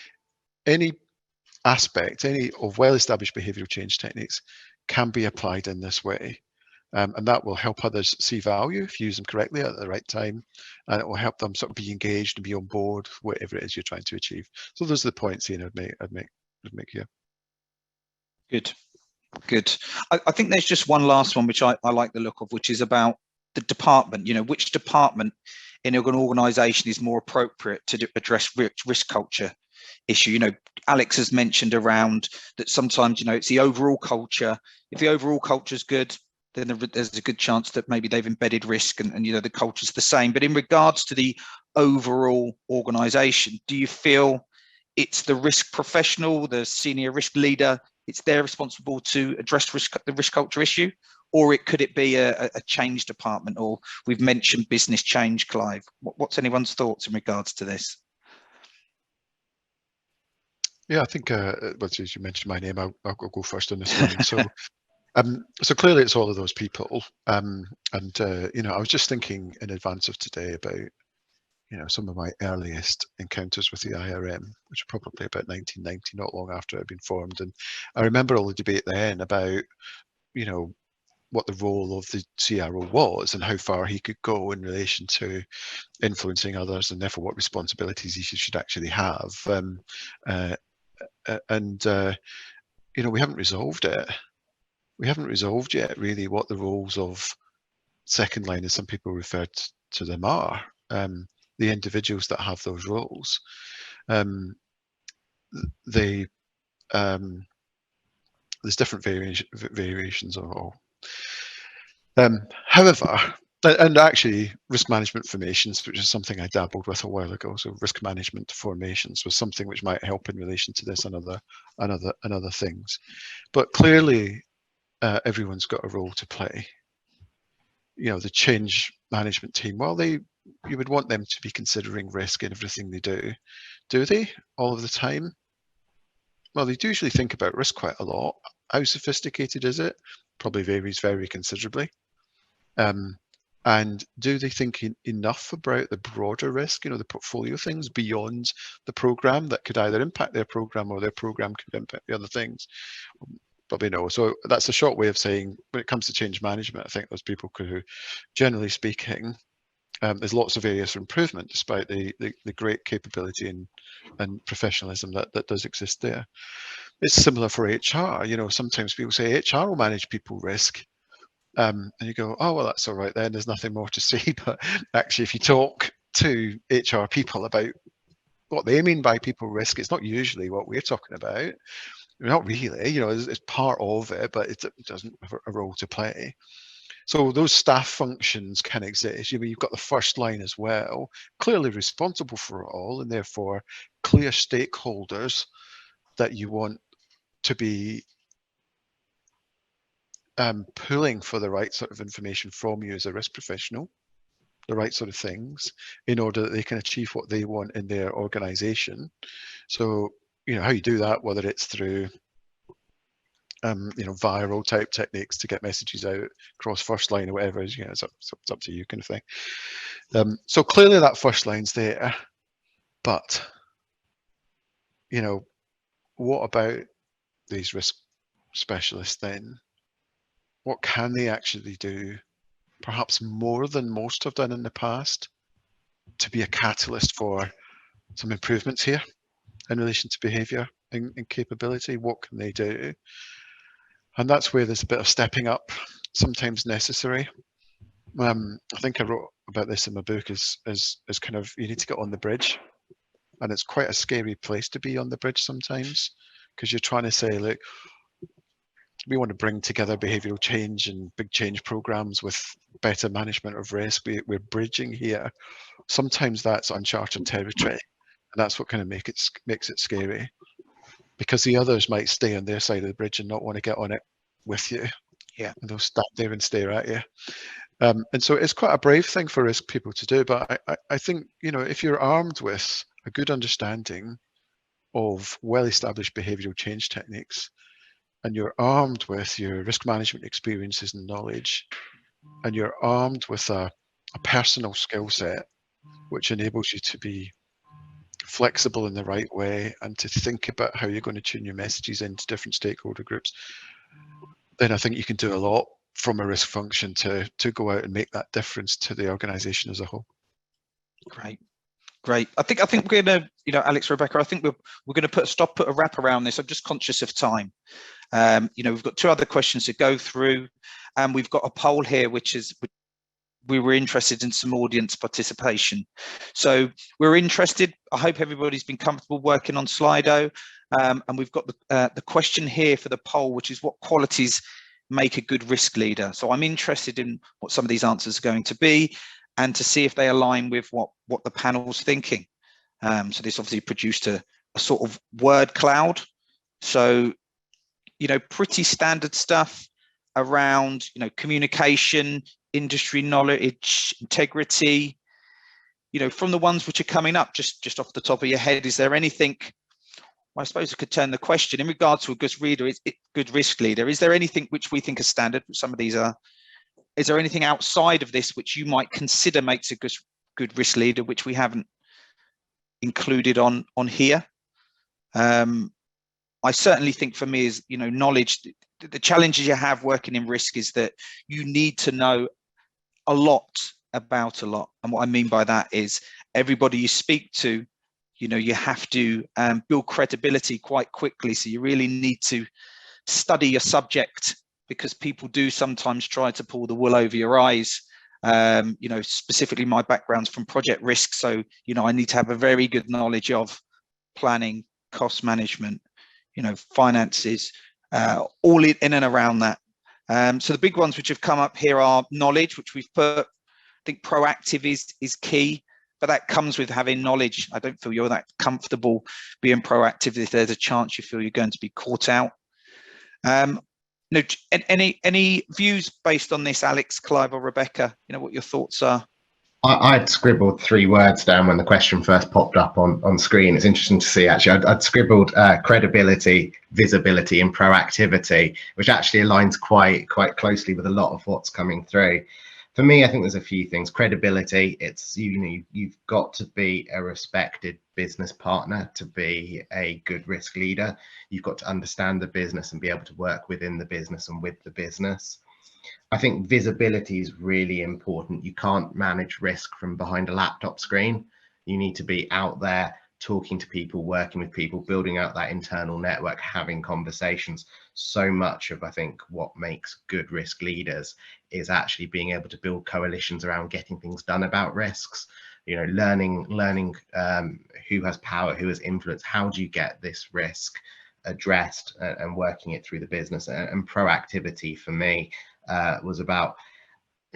aspect, any of well-established behavioural change techniques can be applied in this way. And that will help others see value if you use them correctly at the right time, and it will help them sort of be engaged and be on board, whatever it is you're trying to achieve. So those are the points, Ian, I'd make here. Good. I think there's just one last one which I like the look of, which is about the department. You know, which department in an organisation is more appropriate to address risk culture issue. You know, Alex has mentioned around that sometimes, you know, it's the overall culture. If the overall culture is good, then there's a good chance that maybe they've embedded risk and you know, the culture's the same. But in regards to the overall organisation, do you feel it's the risk professional, the senior risk leader, it's their responsible to address the risk culture issue? Or could it be a change department? Or we've mentioned business change, Clive. What's anyone's thoughts in regards to this? Yeah, I think, well, as you mentioned my name, I'll go first on this one. So, so clearly it's all of those people. You know, I was just thinking in advance of today about, you know, some of my earliest encounters with the IRM, which are probably about 1990, not long after I'd been formed. And I remember all the debate then about, you know, what the role of the CRO was and how far he could go in relation to influencing others, and therefore what responsibilities he should actually have. You know, we haven't resolved it. We haven't resolved yet really what the roles of second line, as some people refer to them, are. The individuals that have those roles. There's different variations of all. However, and actually risk management formations, which is something I dabbled with a while ago. So risk management formations was something which might help in relation to this and other things. But clearly, everyone's got a role to play. You know, the change management team, well, you would want them to be considering risk in everything they do. Do they all of the time? Well, they do usually think about risk quite a lot. How sophisticated is it? Probably varies very considerably. And do they think enough about the broader risk, you know, the portfolio things beyond the program that could either impact their program or their program could impact the other things? Probably no. So that's a short way of saying when it comes to change management, I think those people who, generally speaking, there's lots of areas for improvement despite the great capability and professionalism that does exist there. It's similar for HR. You know, sometimes people say HR will manage people risk. And you go, oh, well, that's all right then, there's nothing more to see. But actually, if you talk to HR people about what they mean by people risk, it's not usually what we're talking about. Not really, you know, it's part of it, but it doesn't have a role to play. So those staff functions can exist. You know, you've got the first line as well, clearly responsible for it all, and therefore clear stakeholders that you want to be pulling for the right sort of information from you as a risk professional, the right sort of things, in order that they can achieve what they want in their organization. So, you know, how you do that, whether it's through you know, viral type techniques to get messages out across first line or whatever, you know, it's up to you, kind of thing. So clearly that first line's there, but, you know, what about these risk specialists then? What can they actually do, perhaps more than most have done in the past, to be a catalyst for some improvements here in relation to behaviour and capability? What can they do? And that's where there's a bit of stepping up sometimes necessary. I think I wrote about this in my book as kind of, you need to get on the bridge, and it's quite a scary place to be on the bridge sometimes, because you're trying to say, look, we want to bring together behavioural change and big change programs with better management of risk. We're bridging here. Sometimes that's uncharted territory, and that's what kind of makes it scary, because the others might stay on their side of the bridge and not want to get on it with you. Yeah, and they'll stand there and stare at you. And so it's quite a brave thing for risk people to do. But I think, you know, if you're armed with a good understanding of well-established behavioural change techniques, and you're armed with your risk management experiences and knowledge, and you're armed with a personal skill set which enables you to be flexible in the right way and to think about how you're going to tune your messages into different stakeholder groups, then I think you can do a lot from a risk function to go out and make that difference to the organisation as a whole. Great. I think we're gonna, you know, Alex, Rebecca, I think we're gonna put a wrap around this. I'm just conscious of time. You know, we've got 2 other questions to go through, and we've got a poll here, which we were interested in some audience participation. So we're interested. I hope everybody's been comfortable working on Slido, and we've got the question here for the poll, which is what qualities make a good risk leader. So I'm interested in what some of these answers are going to be, and to see if they align with what the panel's thinking. So this obviously produced a sort of word cloud. So, you know, pretty standard stuff around, you know, communication, industry knowledge, integrity. You know, from the ones which are coming up, just off the top of your head, is there anything? Well, I suppose I could turn the question in regard to a good risk leader. Is there anything which we think is standard? Some of these are. Is there anything outside of this which you might consider makes a good risk leader, which we haven't included on here? I certainly think for me is, you know, knowledge. The challenges you have working in risk is that you need to know a lot about a lot. And what I mean by that is everybody you speak to, you know, you have to build credibility quite quickly. So you really need to study your subject, because people do sometimes try to pull the wool over your eyes. You know, specifically my background's from project risk. So, you know, I need to have a very good knowledge of planning, cost management, you know, finances, all in and around that. So the big ones which have come up here are knowledge, which we've put. I think proactive is key, but that comes with having knowledge. I don't feel you're that comfortable being proactive if there's a chance you feel you're going to be caught out. No, any views based on this, Alex, Clive, or Rebecca? You know what your thoughts are. I'd scribbled 3 words down when the question first popped up on screen. It's interesting to see, actually. I'd scribbled credibility, visibility, and proactivity, which actually aligns quite closely with a lot of what's coming through. For me, I think there's a few things. Credibility, it's, you know, you've got to be a respected business partner to be a good risk leader. You've got to understand the business and be able to work within the business and with the business. I think visibility is really important. You can't manage risk from behind a laptop screen. You need to be out there talking to people, working with people, building out that internal network, having conversations. So much of, I think, what makes good risk leaders is actually being able to build coalitions around getting things done about risks. You know, learning who has power, who has influence, how do you get this risk addressed, and working it through the business. And proactivity for me was about,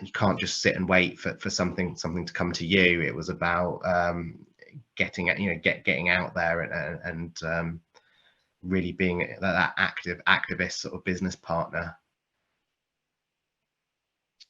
you can't just sit and wait for something to come to you. It was about getting out there and really being that activist sort of business partner.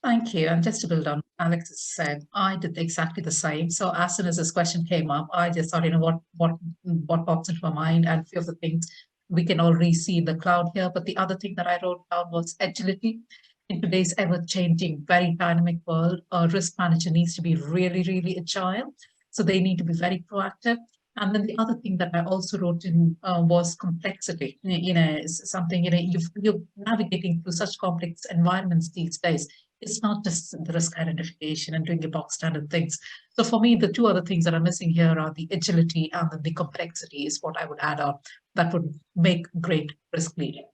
Thank you. And just to build on what Alex has said, I did exactly the same. So as soon as this question came up, I just thought, you know, what pops into my mind, and a few of the things we can already see in the cloud here. But the other thing that I wrote down was agility. In today's ever-changing, very dynamic world, a risk manager needs to be really, really agile. So they need to be very proactive. And then the other thing that I also wrote in was complexity. You know, it's something, you know, you're navigating through such complex environments these days. It's not just the risk identification and doing your box standard things. So for me, the 2 other things that are missing here are the agility and the complexity is what I would add on. That would make great risk leading.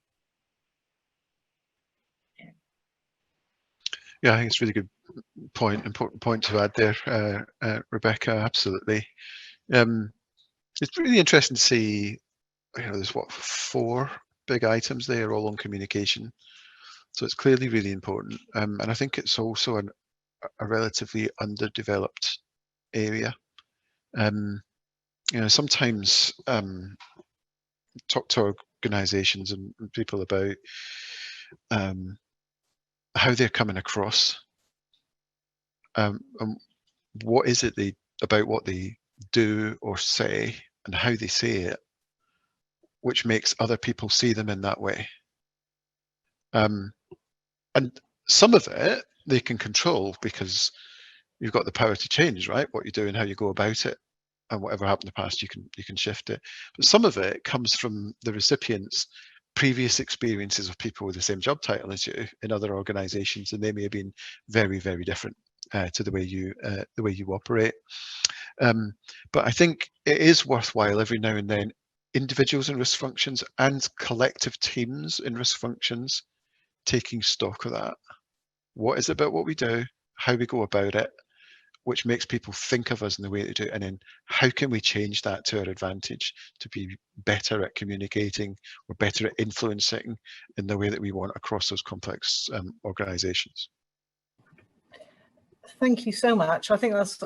Yeah, I think it's a really good important point to add there, Rebecca. Absolutely. It's really interesting to see, you know, there's what, 4 big items there, all on communication. So it's clearly really important. And I think it's also a relatively underdeveloped area. Sometimes talk to organisations and people about how they're coming across, and what is it about what they do or say and how they say it, which makes other people see them in that way. And some of it they can control because you've got the power to change, right? What you do and how you go about it, and whatever happened in the past, you can shift it. But some of it comes from the recipient's previous experiences of people with the same job title as you in other organisations, and they may have been very, very different to the way you operate. But I think it is worthwhile every now and then, individuals in risk functions and collective teams in risk functions taking stock of that. What is it about what we do, how we go about it, which makes people think of us in the way they do, and then how can we change that to our advantage to be better at communicating or better at influencing in the way that we want across those complex organisations. Thank you so much. I think that's,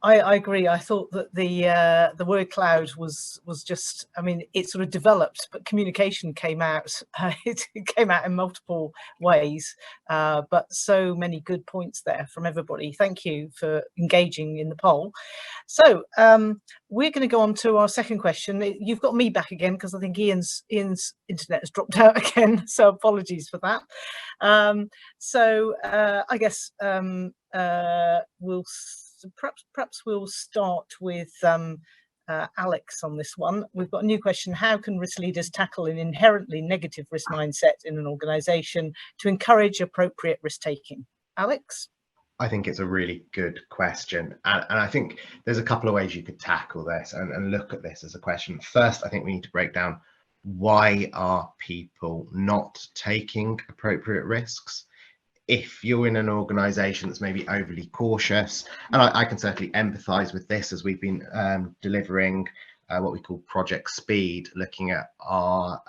I agree. I thought that the word cloud was just, I mean, it sort of developed, but communication came out. It came out in multiple ways, but so many good points there from everybody. Thank you for engaging in the poll. So we're going to go on to our second question. You've got me back again because I think Ian's internet has dropped out again. So apologies for that. I guess perhaps we'll start with Alex on this one. We've got a new question. How can risk leaders tackle an inherently negative risk mindset in an organisation to encourage appropriate risk taking? Alex? I think it's a really good question. And I think there's a couple of ways you could tackle this and look at this as a question. First, I think we need to break down, why are people not taking appropriate risks? If you're in an organization that's maybe overly cautious, and I can certainly empathize with this as we've been delivering what we call Project Speed, looking at our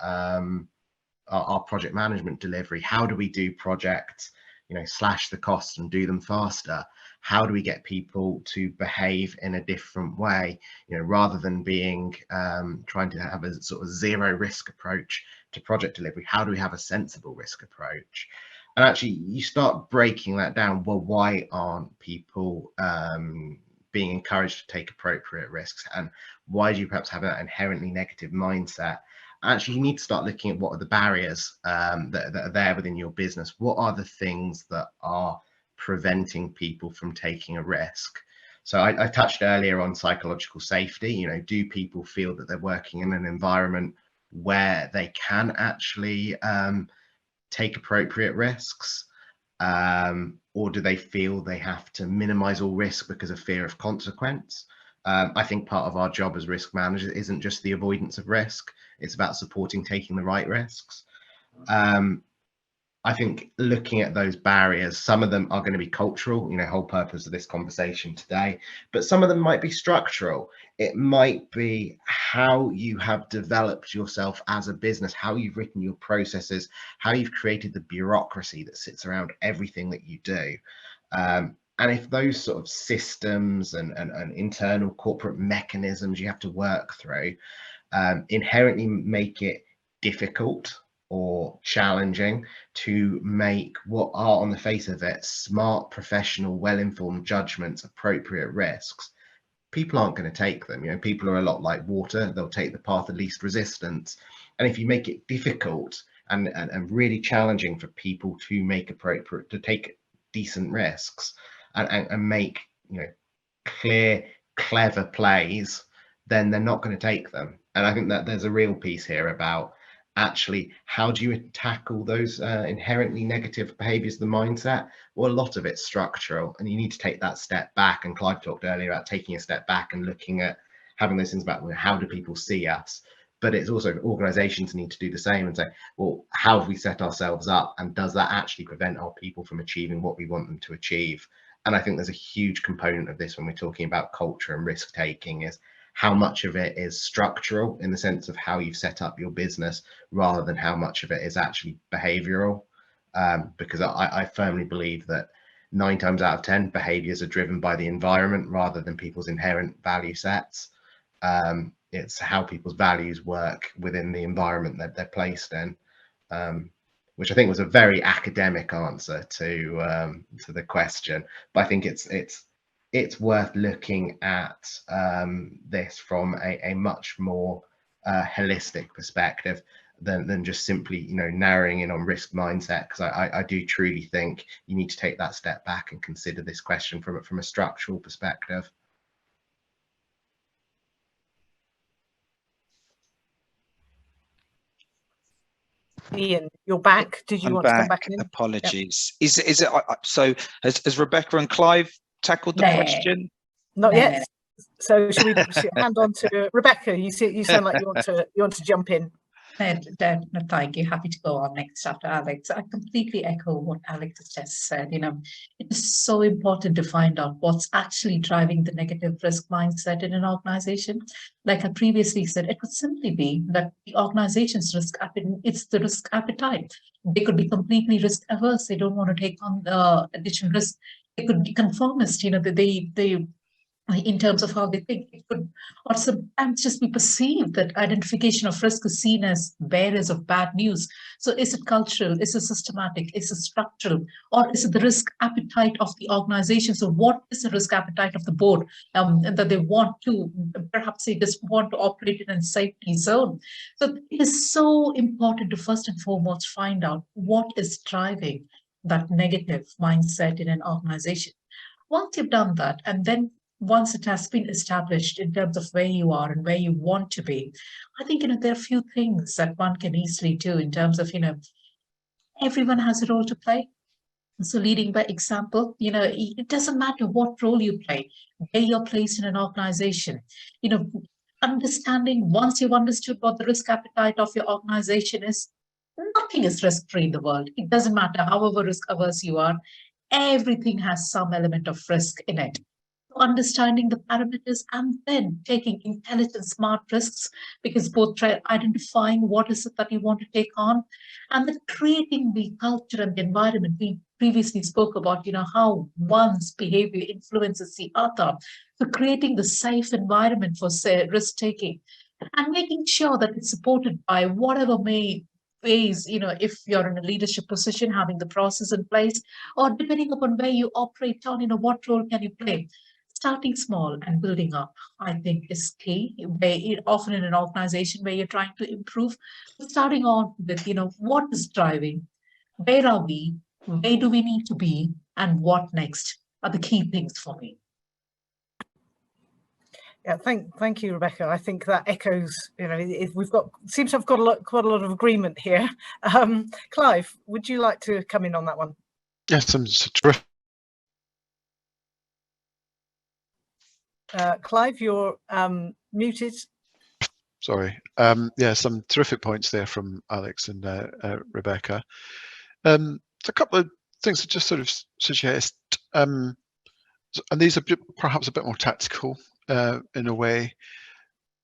project management delivery. How do we do projects, slash the costs and do them faster? How do we get people to behave in a different way, rather than being trying to have a sort of zero risk approach to project delivery? How do we have a sensible risk approach? And actually, you start breaking that down. Well, why aren't people being encouraged to take appropriate risks? And why do you perhaps have an inherently negative mindset? Actually, you need to start looking at what are the barriers that are there within your business. What are the things that are preventing people from taking a risk? So I touched earlier on psychological safety. Do people feel that they're working in an environment where they can actually take appropriate risks, or do they feel they have to minimize all risk because of fear of consequence? I think part of our job as risk managers isn't just the avoidance of risk, it's about supporting taking the right risks. I think looking at those barriers, some of them are going to be cultural, whole purpose of this conversation today, but some of them might be structural. It might be how you have developed yourself as a business, how you've written your processes, how you've created the bureaucracy that sits around everything that you do. And if those sort of systems and internal corporate mechanisms you have to work through inherently make it difficult or challenging to make what are, on the face of it, smart, professional, well-informed judgments, appropriate risks, people aren't going to take them. People are a lot like water. They'll take the path of least resistance. And if you make it difficult and really challenging for people to take decent risks and make clear, clever plays, then they're not going to take them. And I think that there's a real piece here about actually, how do you tackle those inherently negative behaviors of the mindset? Well, a lot of it's structural, and you need to take that step back. And Clive talked earlier about taking a step back and looking at having those things about how do people see us? But it's also organizations need to do the same and say, well, how have we set ourselves up? And does that actually prevent our people from achieving what we want them to achieve? And I think there's a huge component of this when we're talking about culture and risk taking, is how much of it is structural in the sense of how you've set up your business rather than how much of it is actually behavioral. Because I firmly believe that 9 times out of 10 behaviors are driven by the environment rather than people's inherent value sets. It's how people's values work within the environment that they're placed in, which I think was a very academic answer to the question. But I think it's worth looking at this from a much more holistic perspective than just simply, you know, narrowing in on risk mindset, because I do truly think you need to take that step back and consider this question from a structural perspective. Ian, you're back. Did you want to come back in? Apologies. Yep. Is it so? Has Rebecca and Clive tackled the question? Not yet. So should we hand on to Rebecca? You sound like you want to jump in. No, thank you. Happy to go on next after Alex. I completely echo what Alex has just said. You know, it is so important to find out what's actually driving the negative risk mindset in an organization. Like I previously said, it could simply be that the organization's risk appetite, it's the risk appetite. They could be completely risk averse. They don't want to take on the additional risk. They could be conformist. You know, they in terms of how they think. It could, or sometimes just be perceived that identification of risk is seen as bearers of bad news. So is it cultural? Is it systematic? Is it structural? Or is it the risk appetite of the organization? So what is the risk appetite of the board, and that they want to, perhaps they just want to operate in a safety zone? So it is so important to first and foremost find out what is driving that negative mindset in an organization. Once you've done that, and then once it has been established in terms of where you are and where you want to be, I think, you know, there are a few things that one can easily do in terms of, you know, everyone has a role to play. So leading by example, you know, it doesn't matter what role you play, where you're placed in an organization, you know, understanding, once you've understood what the risk appetite of your organization is, nothing is risk-free in the world. It doesn't matter however risk averse you are, everything has some element of risk in it. Understanding the parameters and then taking intelligent, smart risks, because both try identifying what is it that you want to take on, and then creating the culture and the environment. We previously spoke about, you know, how one's behavior influences the other. So creating the safe environment for, say, risk taking, and making sure that it's supported by whatever ways, you know, if you're in a leadership position, having the process in place, or depending upon where you operate on, you know, what role can you play. Starting small and building up, I think, is key. Often in an organization where you're trying to improve, starting on with, you know, what is driving, where are we, where do we need to be, and what next are the key things for me. Yeah, thank you, Rebecca. I think that echoes, you know, seems to have got quite a lot of agreement here. Clive, would you like to come in on that one? Yes, I'm terrific. Clive, you're muted. Sorry. Yeah, some terrific points there from Alex and Rebecca. A couple of things to just sort of suggest, and these are perhaps a bit more tactical in a way.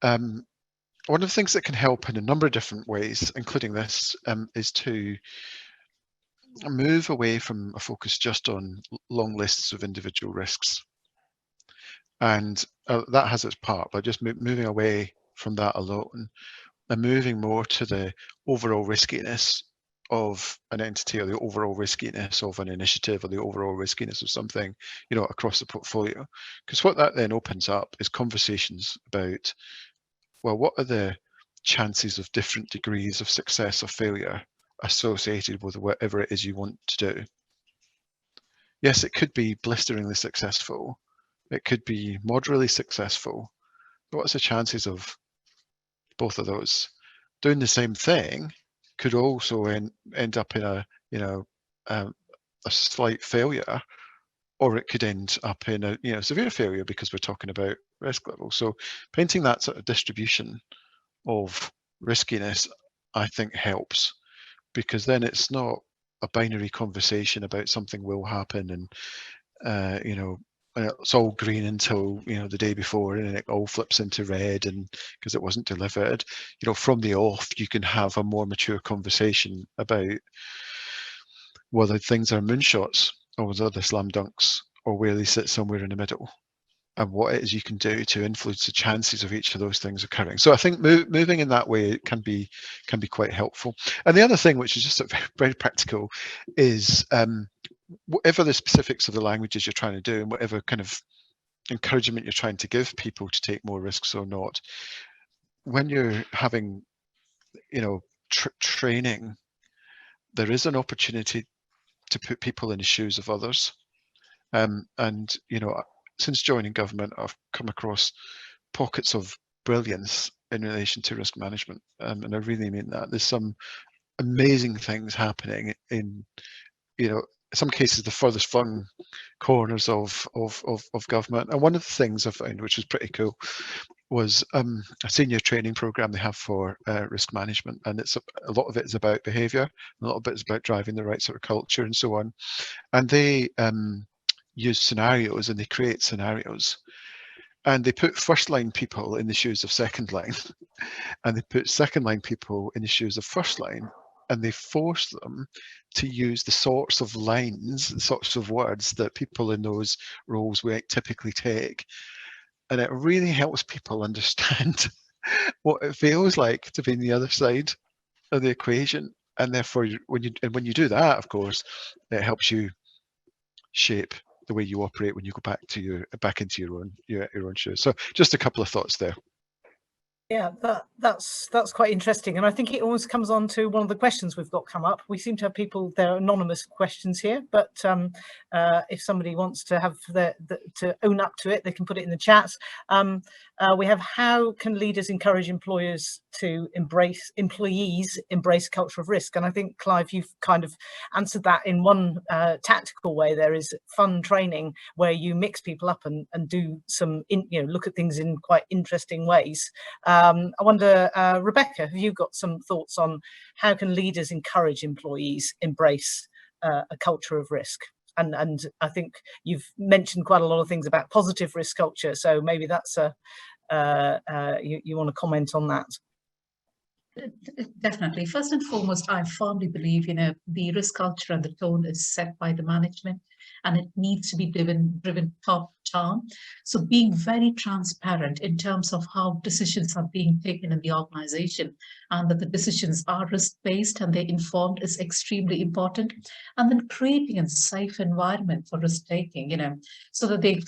One of the things that can help in a number of different ways, including this, is to move away from a focus just on long lists of individual risks. And that has its part, but just moving away from that alone and moving more to the overall riskiness of an entity, or the overall riskiness of an initiative, or the overall riskiness of something, you know, across the portfolio. Because what that then opens up is conversations about, well, what are the chances of different degrees of success or failure associated with whatever it is you want to do. Yes, it could be blisteringly successful. It could be moderately successful. But what's the chances of both of those? Doing the same thing could also end up in a, you know, a slight failure, or it could end up in a, you know, severe failure, because we're talking about risk level. So painting that sort of distribution of riskiness, I think, helps, because then it's not a binary conversation about something will happen and you know, and it's all green until, you know, the day before, and then it all flips into red, and because it wasn't delivered, you know, from the off you can have a more mature conversation about whether things are moonshots or whether they're slam dunks, or where they sit somewhere in the middle, and what it is you can do to influence the chances of each of those things occurring. So I think moving in that way can be quite helpful. And the other thing, which is just very, very practical, is whatever the specifics of the languages you're trying to do, and whatever kind of encouragement you're trying to give people to take more risks or not, when you're having, you know, training, there is an opportunity to put people in the shoes of others. And, you know, since joining government, I've come across pockets of brilliance in relation to risk management. And I really mean that. There's some amazing things happening in, you know, in some cases, the furthest flung corners of government. And one of the things I found, which was pretty cool, was a senior training program they have for risk management. And it's a lot of it is about behavior, a lot of it is about driving the right sort of culture and so on. And they use scenarios, and they create scenarios, and they put first line people in the shoes of second line, and they put second line people in the shoes of first line, and they force them to use the sorts of lines, the sorts of words that people in those roles might typically take. And it really helps people understand what it feels like to be on the other side of the equation. And therefore, when you do that, of course, it helps you shape the way you operate when you go back into your own shoes. So just a couple of thoughts there. Yeah, that's quite interesting, and I think it always comes on to one of the questions we've got come up. We seem to have people, they're anonymous questions here, but if somebody wants to have to own up to it, they can put it in the chat. We have, how can leaders encourage employees embrace a culture of risk? And I think, Clive, you've kind of answered that in one tactical way. There is fun training where you mix people up and do some look at things in quite interesting ways. I wonder, Rebecca, have you got some thoughts on how can leaders encourage employees embrace a culture of risk? And I think you've mentioned quite a lot of things about positive risk culture, so maybe that's you want to comment on that? Definitely. First and foremost, I firmly believe, the risk culture and the tone is set by the management, and it needs to be driven top down. So being very transparent in terms of how decisions are being taken in the organization, and that the decisions are risk-based and they're informed, is extremely important. And then creating a safe environment for risk-taking, so that the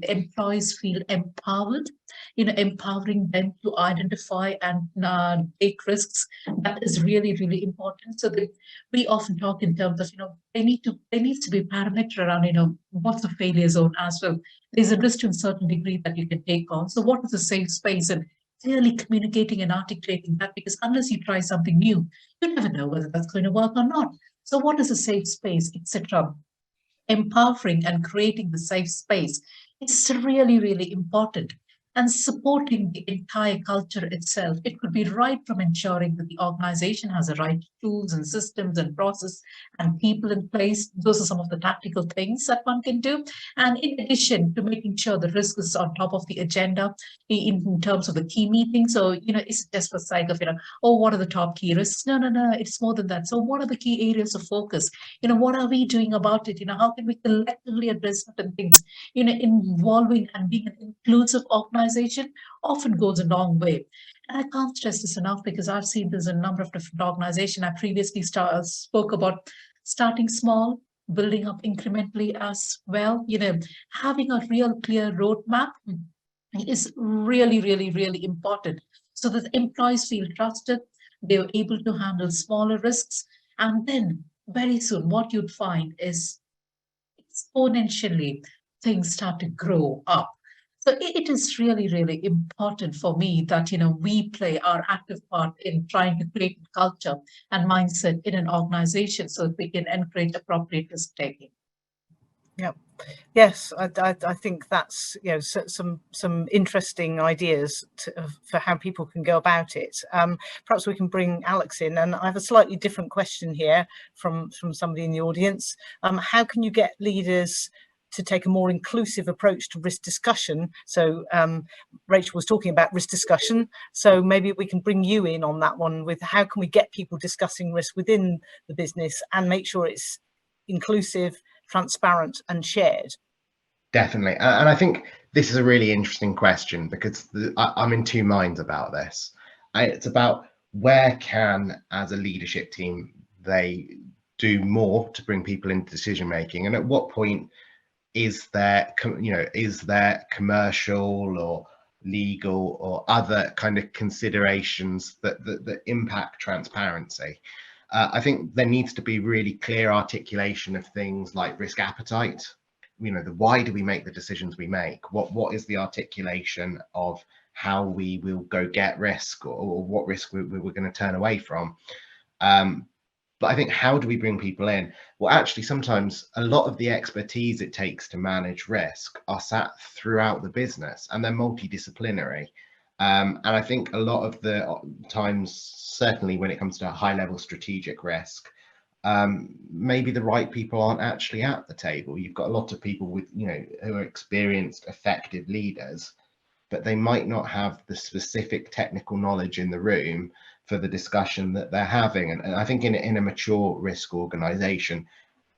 employees feel empowered, empowering them to identify and take risks. That is really, really important. So that we often talk in terms of, there needs to be a parameter around, what's the failure zone as well. There's a risk to a certain degree that you can take on. So what is a safe space? And clearly communicating and articulating that, because unless you try something new, you never know whether that's going to work or not. So what is a safe space, etc. Empowering and creating the safe space is really, really important. And supporting the entire culture itself. It could be right from ensuring that the organization has the right tools and systems and process and people in place. Those are some of the tactical things that one can do. And in addition to making sure the risk is on top of the agenda in terms of the key meeting. So, it's just for the sake of, what are the top key risks? No, it's more than that. So what are the key areas of focus? What are we doing about it? How can we collectively address certain things? Involving and being an inclusive organization often goes a long way. And I can't stress this enough, because I've seen this in a number of different organizations. I previously spoke about starting small, building up incrementally as well. Having a real clear roadmap is really, really, really important, so that employees feel trusted, they're able to handle smaller risks. And then very soon what you'd find is exponentially things start to grow up. So it is really, really important for me that, we play our active part in trying to create culture and mindset in an organization, so that we can encourage appropriate risk taking. Yeah. Yes, I think that's some interesting ideas for how people can go about it. Perhaps we can bring Alex in, and I have a slightly different question here from somebody in the audience. How can you get leaders to take a more inclusive approach to risk discussion. So Rachel was talking about risk discussion, so maybe we can bring you in on that one with how can we get people discussing risk within the business and make sure it's inclusive, transparent and shared. Definitely. And I think this is a really interesting question, because I'm in two minds about this. It's about where can, as a leadership team, they do more to bring people into decision making, and at what point is there, is there commercial or legal or other kind of considerations that impact transparency. I think there needs to be really clear articulation of things like risk appetite. Why do we make the decisions we make? What is the articulation of how we will go get risk, or what risk we're going to turn away from? But I think, how do we bring people in? Well, actually, sometimes a lot of the expertise it takes to manage risk are sat throughout the business, and they're multidisciplinary. And I think a lot of the times, certainly when it comes to high-level strategic risk, maybe the right people aren't actually at the table. You've got a lot of people with, who are experienced, effective leaders, but they might not have the specific technical knowledge in the room for the discussion that they're having. And I think in a mature risk organization,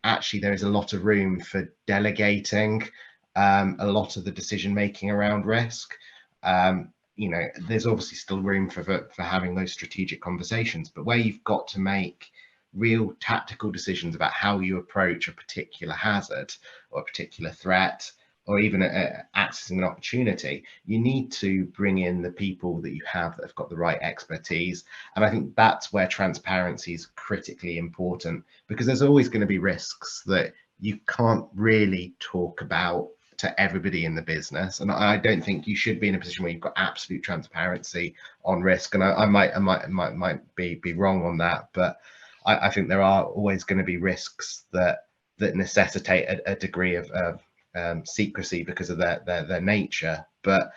actually there is a lot of room for delegating a lot of the decision making around risk. There's obviously still room for having those strategic conversations, but where you've got to make real tactical decisions about how you approach a particular hazard or a particular threat, or even accessing an opportunity, you need to bring in the people that you have that have got the right expertise. And I think that's where transparency is critically important, because there's always going to be risks that you can't really talk about to everybody in the business. And I don't think you should be in a position where you've got absolute transparency on risk. And I might be wrong on that, but I think there are always going to be risks that necessitate a degree of secrecy because of their nature. But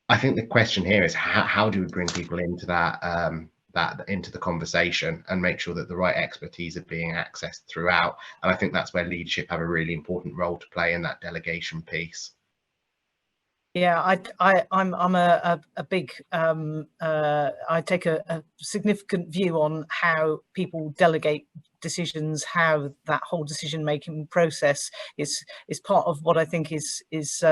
I think the question here is how do we bring people into into the conversation and make sure that the right expertise are being accessed throughout. And I think that's where leadership have a really important role to play in that delegation piece. Yeah, I'm a big I take a significant view on how people delegate decisions, how that whole decision making process is part of what I think is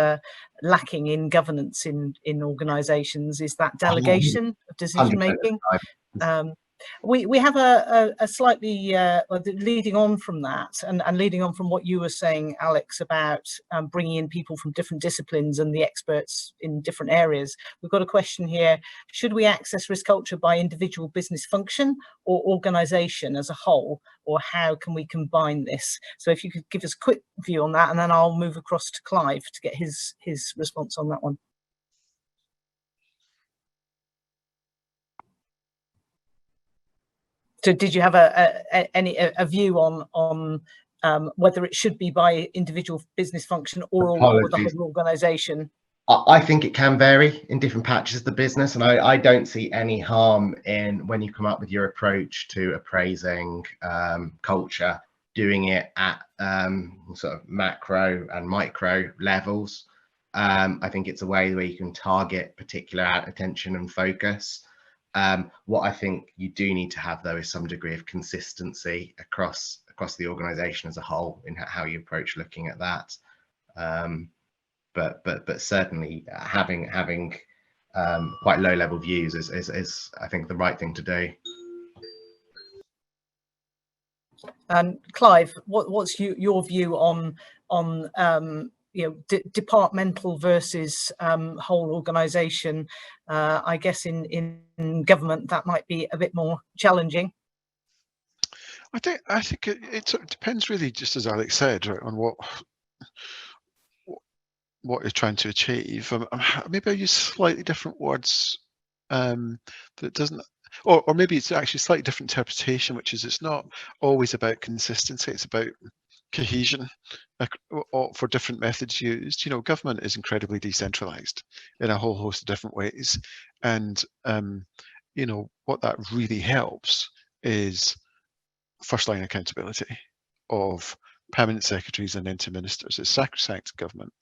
lacking in governance in organizations, is that delegation of decision making. We have a slightly leading on from that, and leading on from what you were saying, Alex, about bringing in people from different disciplines and the experts in different areas. We've got a question here: should we access risk culture by individual business function or organisation as a whole, or how can we combine this? So if you could give us a quick view on that, and then I'll move across to Clive to get his response on that one. So did you have a view on whether it should be by individual business function or the whole organisation? I think it can vary in different patches of the business, and I don't see any harm in, when you come up with your approach to appraising culture, doing it at sort of macro and micro levels. I think it's a way where you can target particular attention and focus. What I think you do need to have, though, is some degree of consistency across the organisation as a whole in how you approach looking at that. But certainly having quite low level views is I think the right thing to do. And Clive, what's your view on departmental versus whole organisation? I guess in government that might be a bit more challenging. I think it sort of depends, really, just as Alex said, right, on what you're trying to achieve. Maybe I use slightly different words that doesn't, or maybe it's actually slightly different interpretation, which is it's not always about consistency, it's about cohesion for different methods used. Government is incredibly decentralized in a whole host of different ways, and what that really helps is first line accountability of permanent secretaries and then to ministers. It's sacrosanct government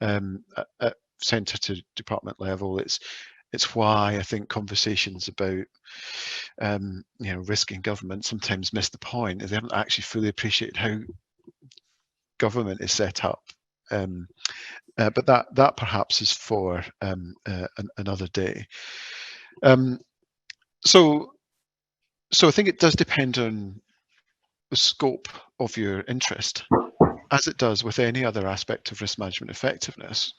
at centre to department level. It's why I think conversations about risk in government sometimes miss the point, is they haven't actually fully appreciated how government is set up. But that perhaps is for another day. So I think it does depend on the scope of your interest, as it does with any other aspect of risk management effectiveness.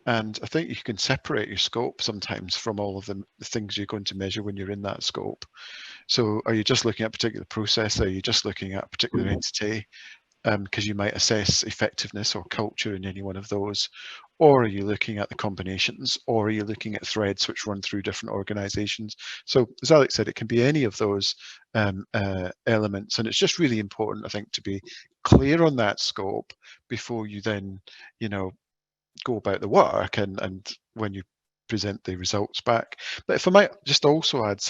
And I think you can separate your scope sometimes from all of the things you're going to measure when you're in that scope. So are you just looking at a particular process? Are you just looking at a particular entity? Because you might assess effectiveness or culture in any one of those, or are you looking at the combinations, or are you looking at threads which run through different organizations? So as Alex said, it can be any of those elements, and it's just really important, I think, to be clear on that scope before you then, go about the work and when you present the results back. But if I might just also add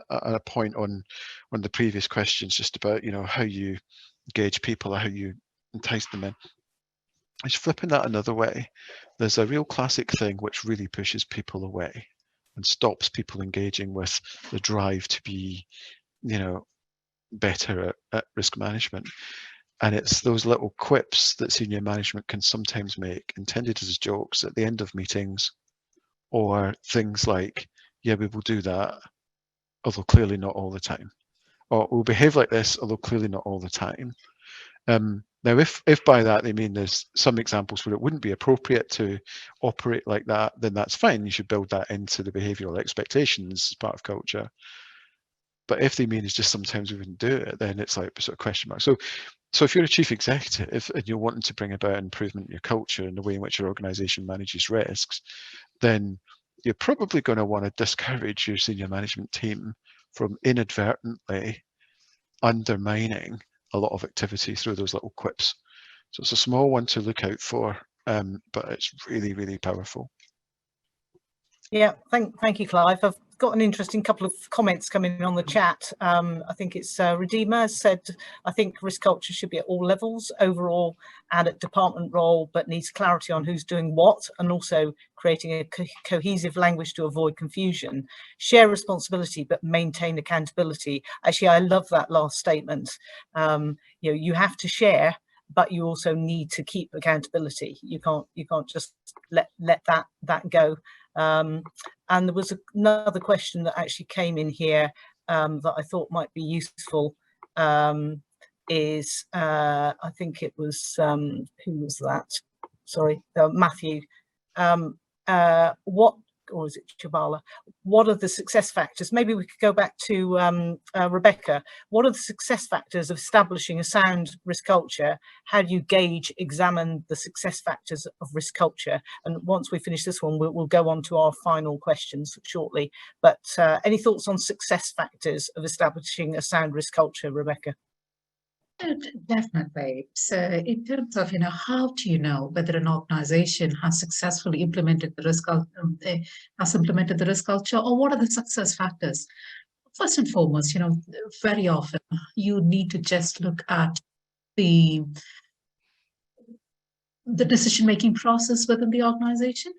a point on one of the previous questions, just about how you engage people or how you entice them in. It's flipping that another way. There's a real classic thing which really pushes people away and stops people engaging with the drive to be, better at risk management. And it's those little quips that senior management can sometimes make, intended as jokes at the end of meetings, or things like, yeah, we will do that, although clearly not all the time. Or we'll behave like this, although clearly not all the time. Now, if by that they mean there's some examples where it wouldn't be appropriate to operate like that, then that's fine. You should build that into the behavioural expectations as part of culture. But if they mean it's just sometimes we wouldn't do it, then it's like a sort of question mark. So if you're a chief executive and you're wanting to bring about improvement in your culture and the way in which your organisation manages risks, then you're probably going to want to discourage your senior management team from inadvertently undermining a lot of activity through those little quips. So it's a small one to look out for, but it's really, really powerful. Yeah, thank you, Clive. I've got an interesting couple of comments coming on the chat. I think it's Redeemer said, I think risk culture should be at all levels, overall and at department role, but needs clarity on who's doing what, and also creating a cohesive language to avoid confusion. Share responsibility, but maintain accountability. Actually, I love that last statement. You have to share, but you also need to keep accountability. You can't just let that go. And there was another question that actually came in here that I thought might be useful. Is I think it was who was that? Sorry, Matthew. Or is it Chabala? What are the success factors? Maybe we could go back to Rebecca. What are the success factors of establishing a sound risk culture? How do you examine the success factors of risk culture? And once we finish this one, we'll go on to our final questions shortly. But any thoughts on success factors of establishing a sound risk culture, Rebecca? Definitely. So in terms of, how do you know whether an organization has successfully implemented the risk culture, or what are the success factors? First and foremost, very often you need to just look at the decision-making process within the organization,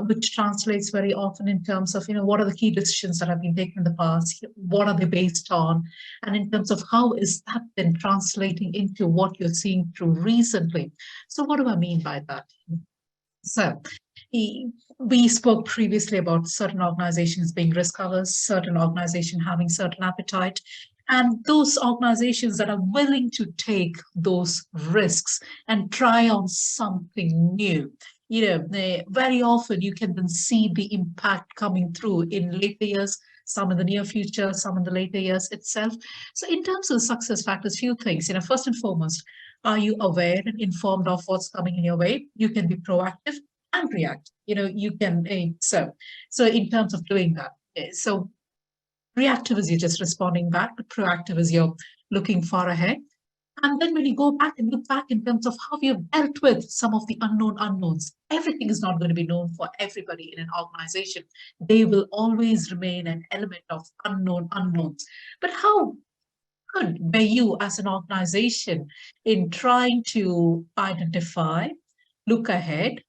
which translates very often in terms of, what are the key decisions that have been taken in the past, what are they based on, and in terms of how is that then translating into what you're seeing through recently. So what do I mean by that? So we spoke previously about certain organizations being risk averse, certain organizations having certain appetite, and those organizations that are willing to take those risks and try on something new. Very often you can then see the impact coming through in later years, some in the near future, some in the later years itself. So in terms of success factors, few things. First and foremost, are you aware and informed of what's coming in your way? You can be proactive and react. You can so in terms of doing that. So reactive is you're just responding back, but proactive is you're looking far ahead. And then when you go back and look back in terms of how you've dealt with some of the unknown unknowns, everything is not going to be known for everybody in an organization. They will always remain an element of unknown unknowns. But how could where you as an organization in trying to identify, look ahead,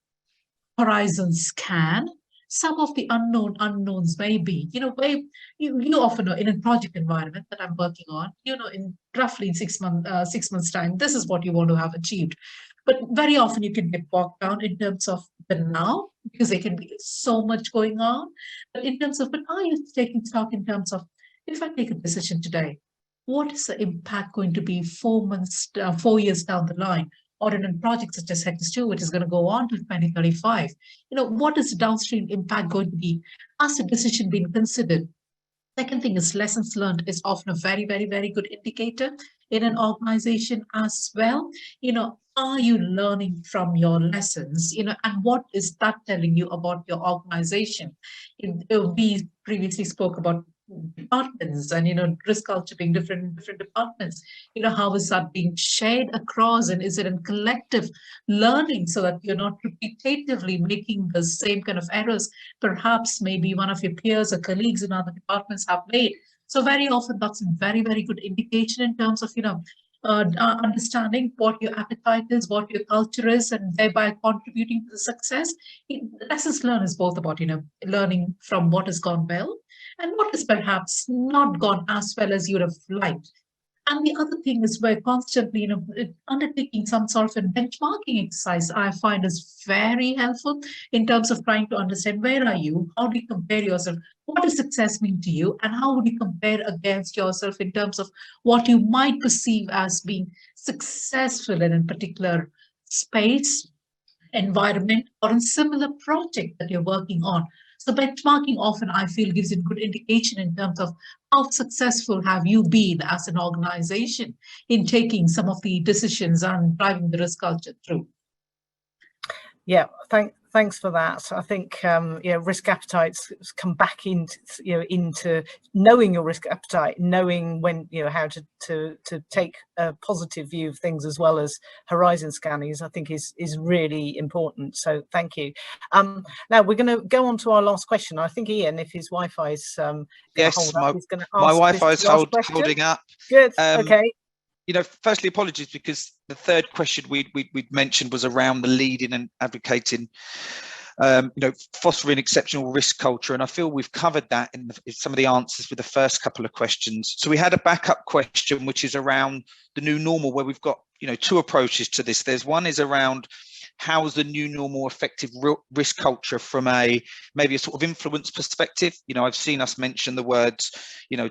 horizon scan, some of the unknowns may be, where you often know in a project environment that I'm working on, in roughly in 6 months time, this is what you want to have achieved. But very often you can get bogged down in terms of the now, because there can be so much going on. But in terms of, but are you taking stock in terms of, if I take a decision today, what is the impact going to be 4 years down the line? Or in a project such as Hector's 2, which is going to go on to 2035, what is the downstream impact going to be? Has the decision been considered? Second thing is lessons learned is often a very, very, very good indicator in an organization as well. Are you learning from your lessons? And what is that telling you about your organization? We previously spoke about departments and risk culture being different in different departments. How is that being shared across, and is it in collective learning so that you're not repetitively making the same kind of errors perhaps maybe one of your peers or colleagues in other departments have made? So very often that's a very, very good indication in terms of understanding what your appetite is, what your culture is, and thereby contributing to the success. Lessons learned is both about learning from what has gone well and what has perhaps not gone as well as you would have liked. And the other thing is we're constantly, undertaking some sort of a benchmarking exercise I find is very helpful in terms of trying to understand where are you, how do you compare yourself, what does success mean to you, and how would you compare against yourself in terms of what you might perceive as being successful in a particular space, environment, or in similar project that you're working on. So benchmarking often, I feel, gives you a good indication in terms of how successful have you been as an organization in taking some of the decisions and driving the risk culture through. Yeah, thanks for that. I think risk appetites come back into knowing your risk appetite, knowing when how to take a positive view of things as well as horizon scanning. I think is really important. So thank you. Now we're going to go on to our last question. I think Ian, if his Wi-Fi is yes, my Wi-Fi is holding up. Good. Okay. Firstly, apologies, because the third question we'd mentioned was around the leading and advocating, fostering exceptional risk culture. And I feel we've covered that in some of the answers with the first couple of questions. So we had a backup question, which is around the new normal, where we've got, two approaches to this. There's one is around how is the new normal effective risk culture from maybe a sort of influence perspective. I've seen us mention the words,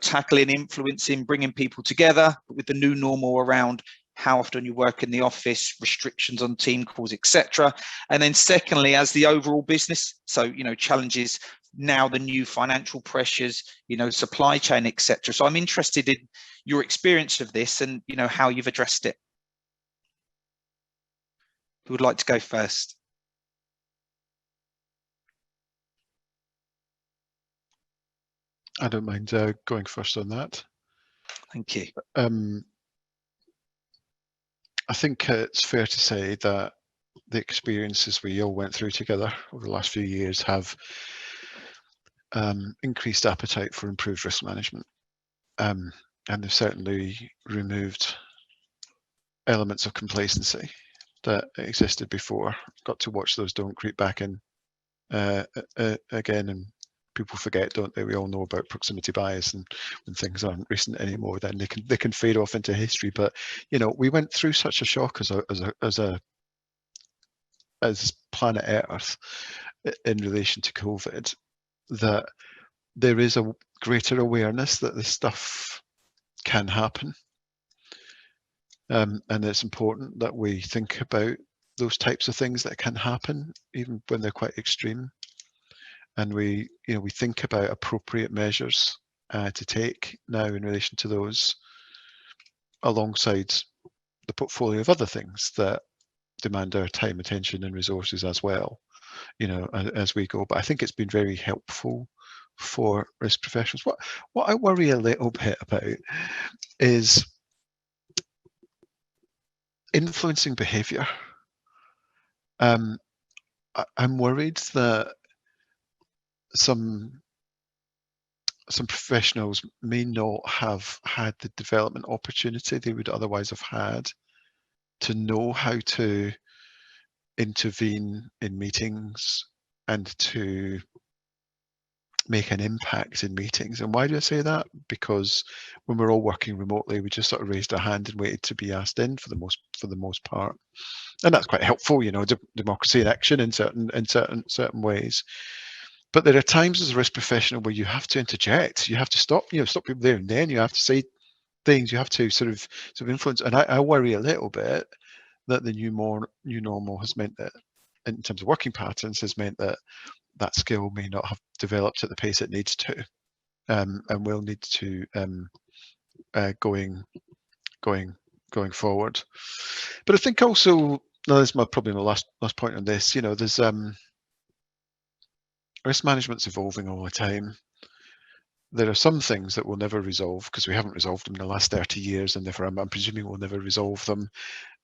tackling, influencing, bringing people together, but with the new normal around how often you work in the office, restrictions on team calls, etc. And then secondly, as the overall business, so, challenges now, the new financial pressures, supply chain, etc. So I'm interested in your experience of this and, how you've addressed it. Who would like to go first? I don't mind going first on that. Thank you. I think it's fair to say that the experiences we all went through together over the last few years have increased appetite for improved risk management. And they've certainly removed elements of complacency that existed before. Got to watch those don't creep back in again, and people forget, don't they? We all know about proximity bias, and when things aren't recent anymore, then they can fade off into history. But we went through such a shock as planet Earth in relation to COVID that there is a greater awareness that this stuff can happen. And it's important that we think about those types of things that can happen, even when they're quite extreme. And we think about appropriate measures to take now in relation to those, alongside the portfolio of other things that demand our time, attention, and resources as well, as we go. But I think it's been very helpful for risk professionals. What I worry a little bit about is influencing behavior. I'm worried that some some professionals may not have had the development opportunity they would otherwise have had to know how to intervene in meetings and to make an impact in meetings. And why do I say that? Because when we're all working remotely, we just sort of raised our hand and waited to be asked in for the most part. And that's quite helpful, you know, democracy in action in certain ways. But there are times as a risk professional where you have to interject. You have to stop people there and then. You have to say things. You have to sort of influence. And I worry a little bit that the new normal has meant that, in terms of working patterns, has meant that that skill may not have developed at the pace it needs to, and will need to going forward. But I think also, no, this is probably my last point on this. You know, there's risk management's evolving all the time. There are some things that we'll never resolve because we haven't resolved them in the last 30 years, and therefore I'm presuming we'll never resolve them.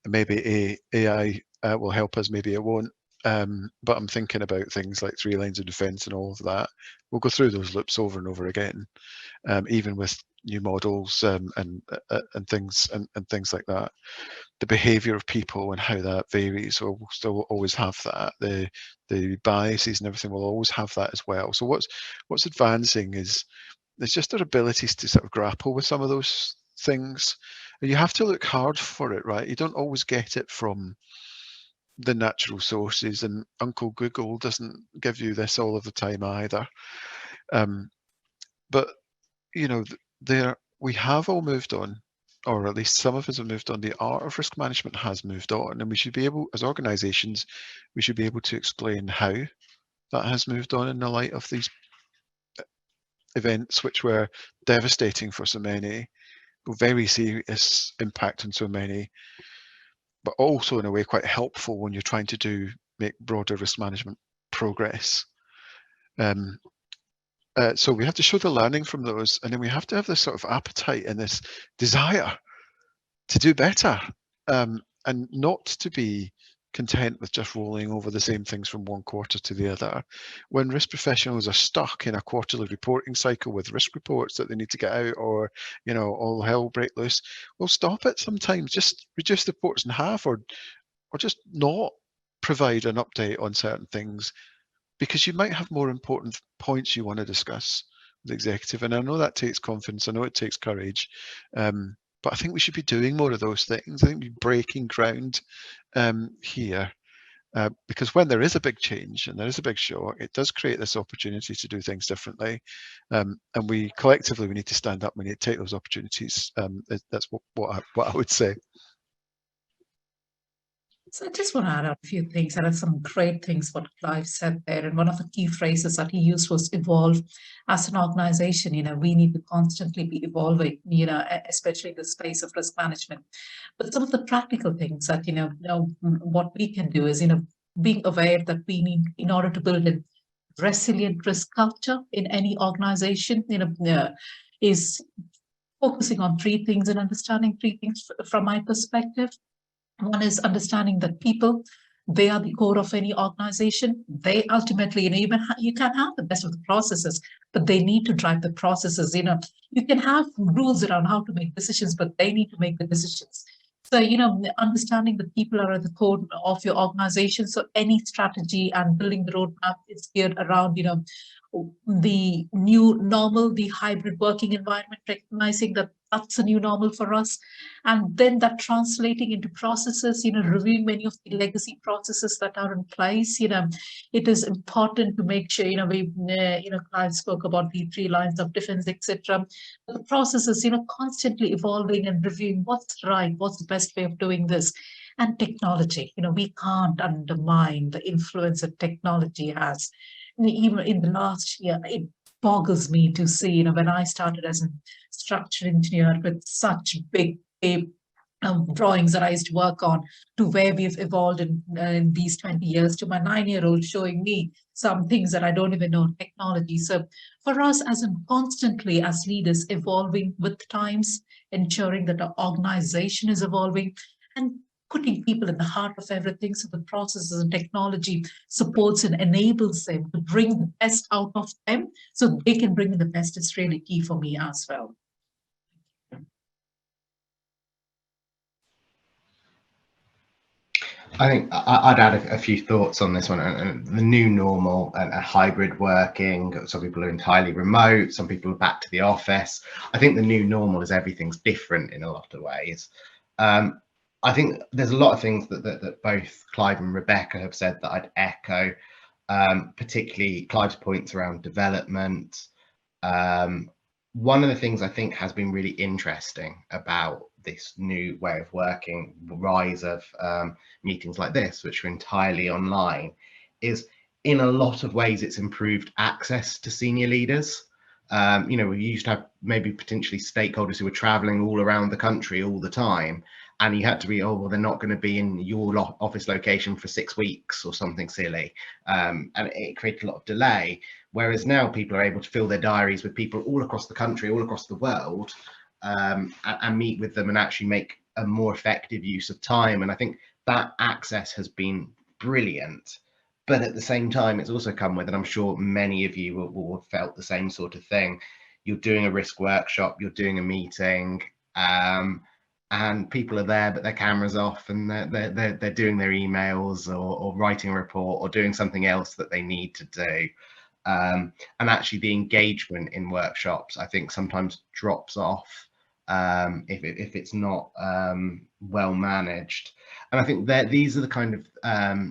Maybe AI will help us, maybe it won't. But I'm thinking about things like 3 lines of defense and all of that. We'll go through those loops over and over again, even with new models and things like that. The behavior of people and how that varies, we'll still always have that. The biases and everything will always have that as well. So what's advancing is just our abilities to sort of grapple with some of those things. And you have to look hard for it, right? You don't always get it from the natural sources, and Uncle Google doesn't give you this all of the time either. But you know, we have all moved on, or at least some of us have moved on. The art of risk management has moved on, and we should be able, as organizations, we should be able to explain how that has moved on in the light of these events, which were devastating for so many, very serious impact on so many, but also in a way quite helpful when you're trying to make broader risk management progress. So we have to show the learning from those, and then we have to have this sort of appetite and this desire to do better, and not to be content with just rolling over the same things from one quarter to the other. When risk professionals are stuck in a quarterly reporting cycle with risk reports that they need to get out, or you know, all hell break loose, we'll stop it sometimes. Just reduce the reports in half, or just not provide an update on certain things, because you might have more important points you want to discuss with the executive. And I know that takes confidence, I know it takes courage, but I think we should be doing more of those things. I think we're breaking ground here, because when there is a big change and there is a big shock, it does create this opportunity to do things differently. And we collectively, we need to stand up, we need to take those opportunities. That's what I would say. So I just want to add a few things. There are some great things what Clive said there. And one of the key phrases that he used was evolve. As an organization, you know, we need to constantly be evolving, you know, especially in the space of risk management. But some of the practical things that, you know, what we can do is, you know, being aware that we need, in order to build a resilient risk culture in any organization, you know, is focusing on 3 things and understanding 3 things from my perspective. One is understanding that people, they are the core of any organization. They ultimately, you know, you can have the best of the processes, but they need to drive the processes. You know, you can have rules around how to make decisions, but they need to make the decisions. So, you know, understanding that people are at the core of your organization. So any strategy and building the roadmap is geared around, you know, the new normal, the hybrid working environment, recognizing that that's a new normal for us. And then that translating into processes, you know, reviewing many of the legacy processes that are in place. You know, it is important to make sure, you know, Clive spoke about the 3 lines of defense, etc. The processes, you know, constantly evolving and reviewing what's right, what's the best way of doing this. And technology, you know, we can't undermine the influence that technology has. Even in the last year, it boggles me to see, you know, when I started as a structural engineer with such big drawings that I used to work on, to where we've evolved in these 20 years, to my 9-year-old showing me some things that I don't even know in technology. So for us, as in constantly as leaders, evolving with times, ensuring that the organization is evolving, and putting people in the heart of everything, so the processes and technology supports and enables them to bring the best out of them so they can bring in the best, is really key for me as well. I think I'd add a few thoughts on this one, and the new normal and hybrid working. Some people are entirely remote, some people are back to the office. I think the new normal is everything's different in a lot of ways. I think there's a lot of things that both Clive and Rebecca have said that I'd echo, particularly Clive's points around development. One of the things I think has been really interesting about this new way of working, the rise of meetings like this, which are entirely online, is in a lot of ways it's improved access to senior leaders. You know, we used to have maybe potentially stakeholders who were traveling all around the country all the time, and you had to be, oh, well, they're not going to be in your office location for 6 weeks or something silly. And it created a lot of delay. Whereas now people are able to fill their diaries with people all across the country, all across the world, and meet with them and actually make a more effective use of time. And I think that access has been brilliant. But at the same time, it's also come with, and I'm sure many of you will have felt the same sort of thing. You're doing a risk workshop, you're doing a meeting, and people are there, but their camera's off, and they're doing their emails or writing a report or doing something else that they need to do. And actually the engagement in workshops, I think, sometimes drops off if it's not well managed. And I think that these are the kind of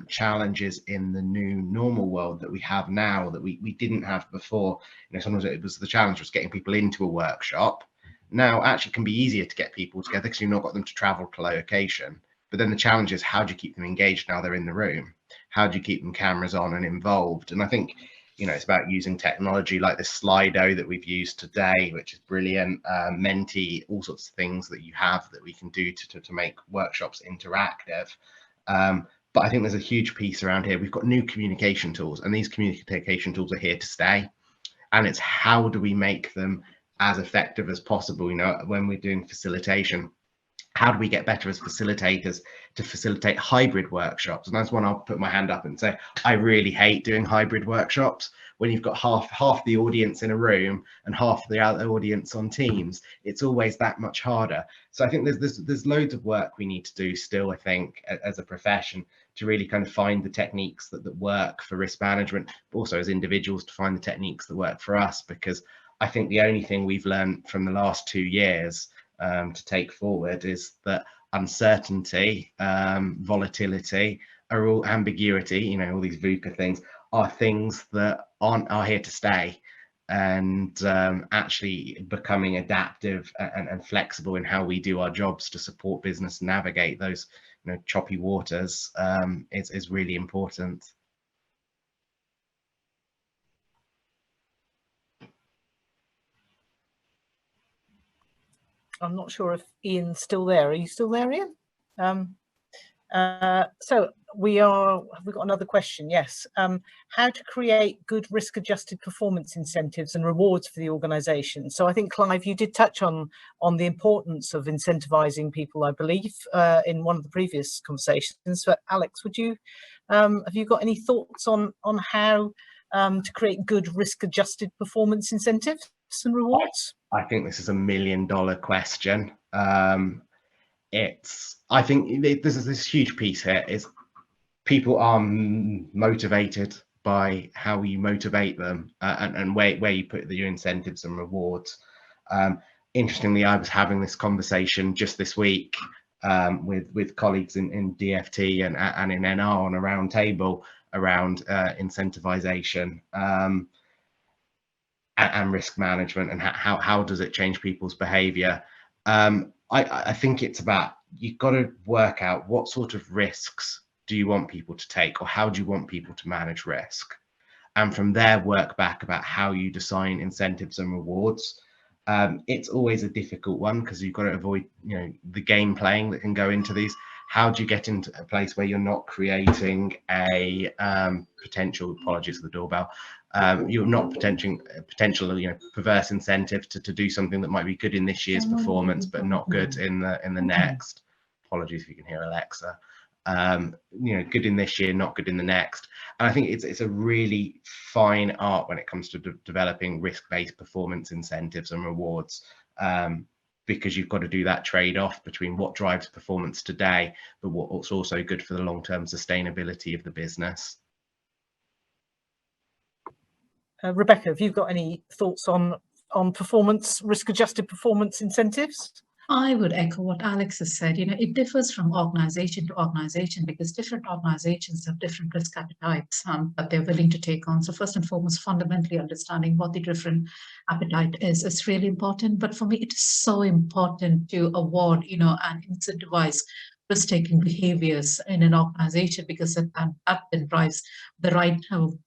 challenges in the new normal world that we have now that we didn't have before. You know, sometimes it was the challenge was getting people into a workshop. Now actually it can be easier to get people together because you've not got them to travel to location. But then the challenge is, how do you keep them engaged now they're in the room? How do you keep them cameras on and involved? And I think, you know, it's about using technology like this Slido that we've used today, which is brilliant, Menti, all sorts of things that you have that we can do to make workshops interactive. But I think there's a huge piece around here. We've got new communication tools, and these communication tools are here to stay. And it's how do we make them as effective as possible? You know, when we're doing facilitation, how do we get better as facilitators to facilitate hybrid workshops? And that's one I'll put my hand up and say, I really hate doing hybrid workshops when you've got half the audience in a room and half the other audience on Teams. It's always that much harder. So I think there's loads of work we need to do still, I think, as a profession, to really kind of find the techniques that work for risk management, but also as individuals to find the techniques that work for us. Because I think the only thing we've learned from the last 2 years to take forward is that uncertainty, volatility, are all ambiguity, you know, all these VUCA things are things that are here to stay. And actually becoming adaptive and flexible in how we do our jobs to support business navigate those, you know, choppy waters is really important. I'm not sure if Ian's still there. Are you still there, Ian? So we've got another question. Yes. How to create good risk-adjusted performance incentives and rewards for the organisation. So I think, Clive, you did touch on the importance of incentivising people, I believe, in one of the previous conversations. But Alex, would you have you got any thoughts on how to create good risk-adjusted performance incentives and rewards? I think this is $1 million question. I think this is this huge piece here is people are motivated by how you motivate them and where you put your incentives and rewards. Interestingly, I was having this conversation just this week with colleagues in DFT and in NR on a round table around incentivization and risk management, and how does it change people's behavior. I think it's about, you've got to work out what sort of risks do you want people to take, or how do you want people to manage risk, and from there work back about how you design incentives and rewards. It's always a difficult one because you've got to avoid, you know, the game playing that can go into these. How do you get into a place where you're not creating a potential, apologies for the doorbell, you're not potential, you know, perverse incentive to do something that might be good in this year's performance but not good in the next. apologies if you can hear Alexa. You know, good in this year, not good in the next. And I think it's a really fine art when it comes to developing risk-based performance incentives and rewards, because you've got to do that trade-off between what drives performance today, but what's also good for the long-term sustainability of the business. Rebecca, have you got any thoughts on performance, risk-adjusted performance incentives? I would echo what Alex has said. You know, it differs from organization to organization because different organizations have different risk appetites that they're willing to take on. So first and foremost, fundamentally understanding what the different appetite is really important. But for me, it is so important to award, you know, and incentivize risk-taking behaviors in an organization, because that then drives the right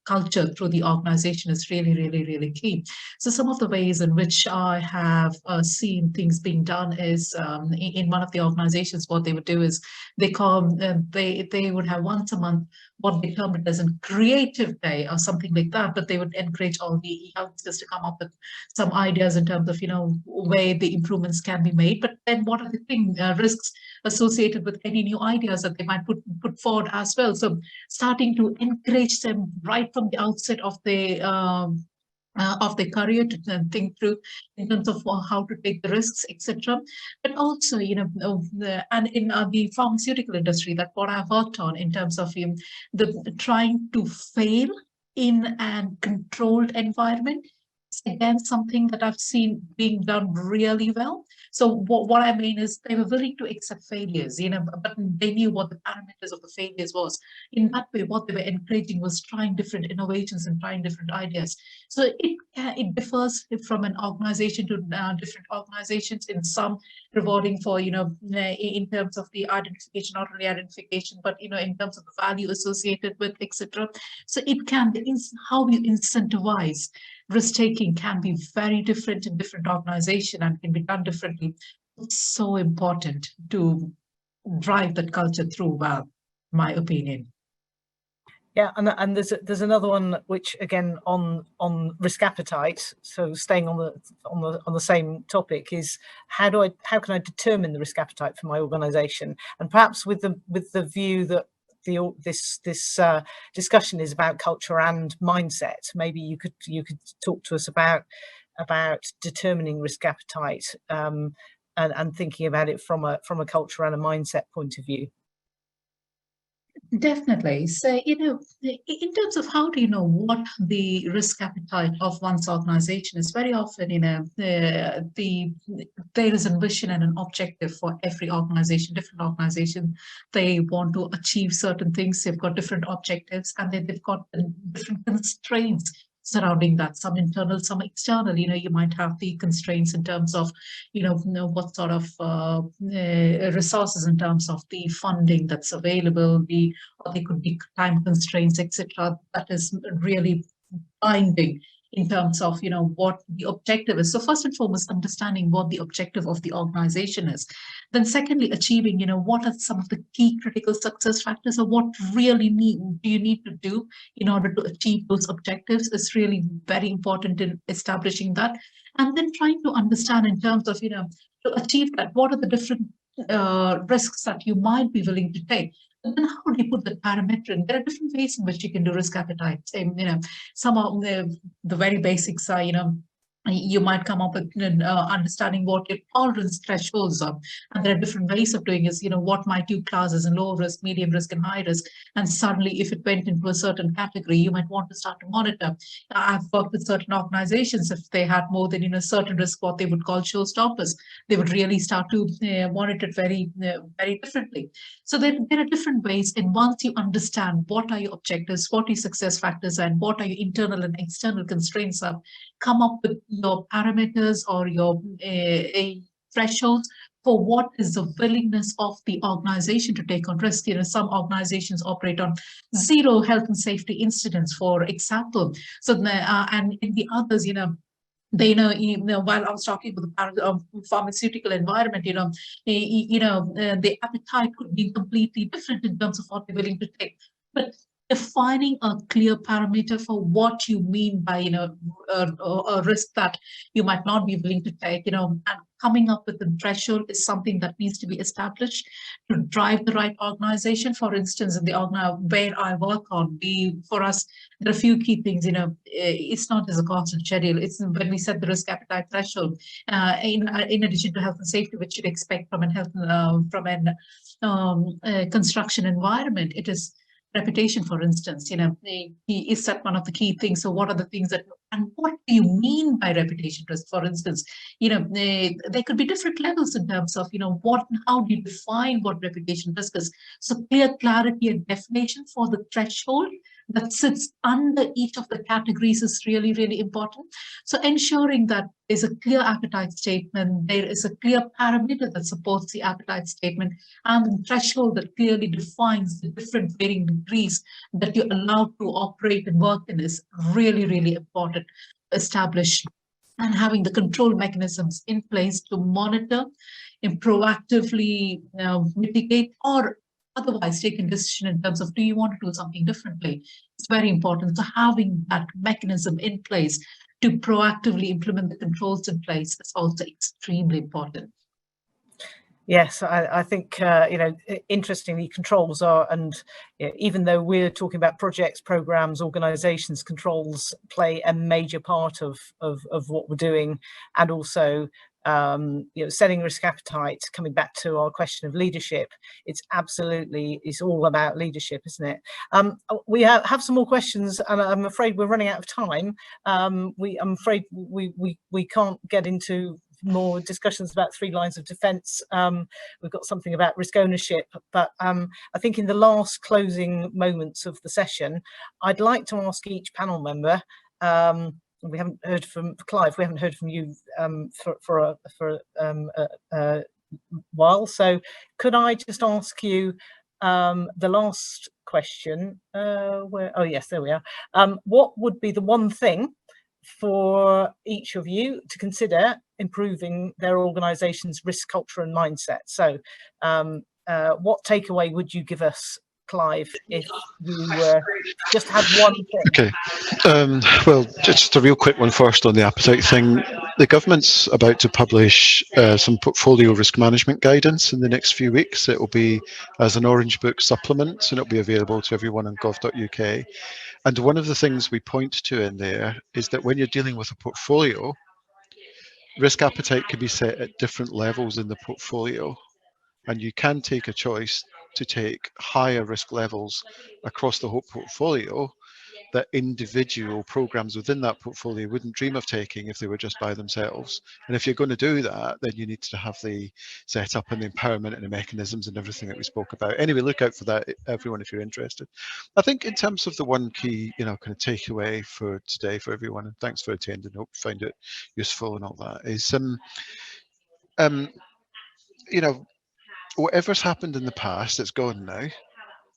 culture through the organization is really key. So some of the ways in which I have seen things being done is in one of the organizations, what they would do is they would have once a month what they termed it as a creative day or something like that, but they would encourage all the youngsters to come up with some ideas in terms of, you know, where the improvements can be made, but then what are the risks associated with any new ideas that they might put forward as well. So starting to encourage them right from the outset of their career to think through in terms of how to take the risks, etc. But also, you know, and in the pharmaceutical industry, that what I've worked on in terms of the trying to fail in a controlled environment is again something that I've seen being done really well. So what I mean is they were willing to accept failures, you know, but they knew what the parameters of the failures was. In that way, what they were encouraging was trying different innovations and trying different ideas. So it differs from an organization to different organizations. In some, rewarding for, you know, in terms of the identification, not only identification, but, you know, in terms of the value associated with, etc. So it can be how you incentivize risk-taking can be very different in different organizations and can be done differently. It's so important to drive that culture through well, my opinion. Yeah, and there's another one which again on risk appetite. So staying on the same topic is how can I determine the risk appetite for my organisation, and perhaps with the view that this discussion is about culture and mindset. Maybe you could talk to us about determining risk appetite and thinking about it from a culture and a mindset point of view. Definitely. So, you know, in terms of how do you know what the risk appetite of one's organization is, very often, you know, there is a vision and an objective for every organization. Different organization, they want to achieve certain things. They've got different objectives, and then they've got different constraints surrounding that, some internal, some external. You know, you might have the constraints in terms of, you know what sort of resources in terms of the funding that's available, or they could be time constraints, etc. That is really binding in terms of, you know, what the objective is. So first and foremost, understanding what the objective of the organization is. Then secondly, achieving, you know, what are some of the key critical success factors, or what really do you need to do in order to achieve those objectives is really very important in establishing that. And then trying to understand in terms of, you know, to achieve that, what are the different risks that you might be willing to take. And then how do you put the parameter in? There are different ways in which you can do risk appetite. You know, some of the very basics are, you know, you might come up with understanding what your tolerance thresholds are. And there are different ways of doing is, you know, what might you class as a low risk, medium risk, and high risk. And suddenly, if it went into a certain category, you might want to start to monitor. I've worked with certain organizations, if they had more than, you know, certain risk, what they would call showstoppers, they would really start to monitor it very differently. So there are different ways. And once you understand what are your objectives, what are your success factors, and what are your internal and external constraints are, come up with your parameters or your thresholds for what is the willingness of the organization to take on risk. You know, some organizations operate on 0 health and safety incidents, for example. So, and in the others, you know, they know, while I was talking about the pharmaceutical environment, the appetite could be completely different in terms of what they're willing to take. But defining a clear parameter for what you mean by, a risk that you might not be willing to take, and coming up with the threshold is something that needs to be established to drive the right organization. For instance, in the where I work on, for us, there are a few key things. It's not as a constant schedule. It's when we set the risk appetite threshold. In addition to health and safety, which you'd expect from a construction environment, it is reputation, for instance. Is that one of the key things? So what are the things and what do you mean by reputation risk? For instance, there could be different levels in terms of, how do you define what reputation risk is? So clear clarity and definition for the threshold that sits under each of the categories is really, really important. So ensuring that there's a clear appetite statement, there is a clear parameter that supports the appetite statement, and the threshold that clearly defines the different varying degrees that you're allowed to operate and work in is really, really important to establish. And having the control mechanisms in place to monitor and proactively mitigate or otherwise take a decision in terms of, do you want to do something differently? It's very important. So having that mechanism in place to proactively implement the controls in place is also extremely important. Yes, I think, interestingly, controls are, and even though we're talking about projects, programs, organizations, controls play a major part of what we're doing. And also, setting risk appetite, coming back to our question of leadership, it's all about leadership, isn't it? We have some more questions, and I'm afraid we're running out of time. I'm afraid we can't get into more discussions about 3 lines of defence. We've got something about risk ownership, but I think in the last closing moments of the session, I'd like to ask each panel member, we haven't heard from Clive, we haven't heard from you for a while, so could I just ask you the last question, oh yes, there we are. What would be the one thing for each of you to consider improving their organization's risk culture and mindset? So what takeaway would you give us, Clive, if you just had one thing? Okay, well, just a real quick one first on the appetite thing. The government's about to publish some portfolio risk management guidance in the next few weeks. It will be as an Orange Book supplement, and it'll be available to everyone on gov.uk. And one of the things we point to in there is that when you're dealing with a portfolio, risk appetite can be set at different levels in the portfolio, and you can take a choice to take higher risk levels across the whole portfolio that individual programs within that portfolio wouldn't dream of taking if they were just by themselves. And if you're going to do that, then you need to have the setup and the empowerment and the mechanisms and everything that we spoke about. Anyway, look out for that, everyone, if you're interested. I think in terms of the one key, kind of takeaway for today for everyone, and thanks for attending, hope you find it useful and all that, is whatever's happened in the past, it's gone now.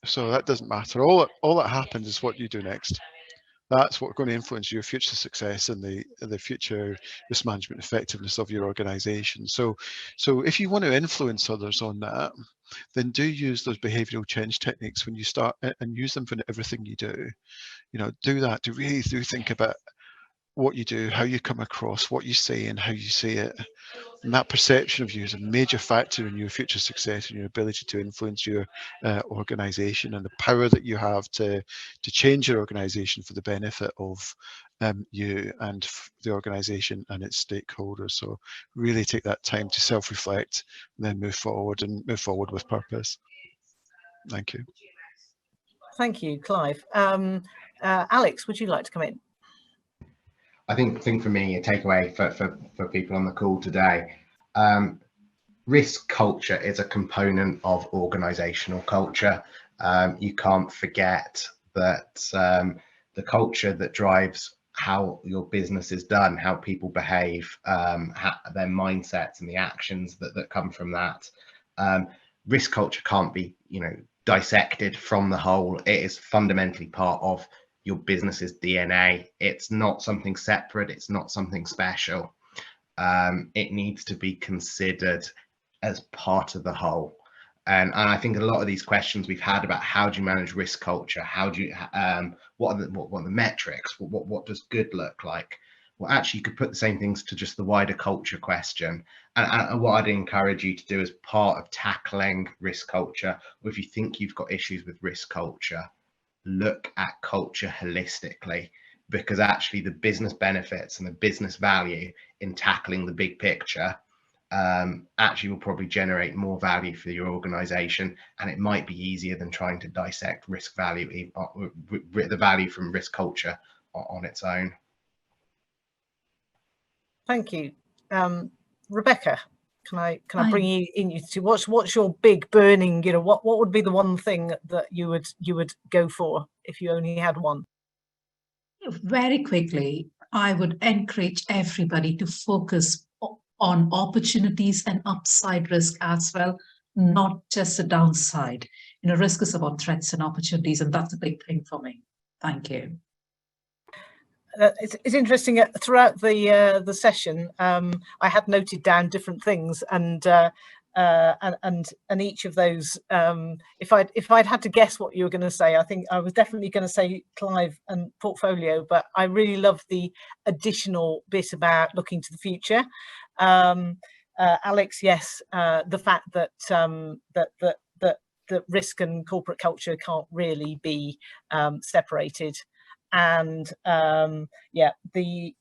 So that doesn't matter. All that happens is what you do next. That's what's going to influence your future success and the future risk management effectiveness of your organization. So if you want to influence others on that, then do use those behavioral change techniques when you start, and use them for everything you do. Do that. Do think about what you do, how you come across, what you say, and how you say it. And that perception of you is a major factor in your future success and your ability to influence your organization, and the power that you have to change your organization for the benefit of you and the organization and its stakeholders. So really take that time to self-reflect and then move forward with purpose. Thank you. Thank you, Clive. Alex, would you like to come in? I think for me, a takeaway for people on the call today, risk culture is a component of organizational culture. You can't forget that the culture that drives how your business is done, how people behave, their mindsets and the actions that come from that. Risk culture can't be, dissected from the whole. It is fundamentally part of your business's DNA. It's not something separate. It's not something special. It needs to be considered as part of the whole. And I think a lot of these questions we've had about how do you manage risk culture, how do you, what are the metrics, what does good look like? well, actually, you could put the same things to just the wider culture question. And what I'd encourage you to do as part of tackling risk culture, or if you think you've got issues with risk culture, look at culture holistically, because actually the business benefits and the business value in tackling the big picture actually will probably generate more value for your organization, and it might be easier than trying to dissect risk value, the value from risk culture on its own. Thank you. Rebecca, can I bring you in to what's your big burning, you know, what would be the one thing that you would go for if you only had one? Very quickly, I would encourage everybody to focus on opportunities and upside risk as well, not just the downside. You know, risk is about threats and opportunities, and that's a big thing for me. Thank you. It's interesting. Throughout the session, I had noted down different things, and each of those, if I'd had to guess what you were going to say, I think I was definitely going to say Clive and portfolio. But I really love the additional bit about looking to the future. Alex, yes, the fact that that risk and corporate culture can't really be separated. And yeah, the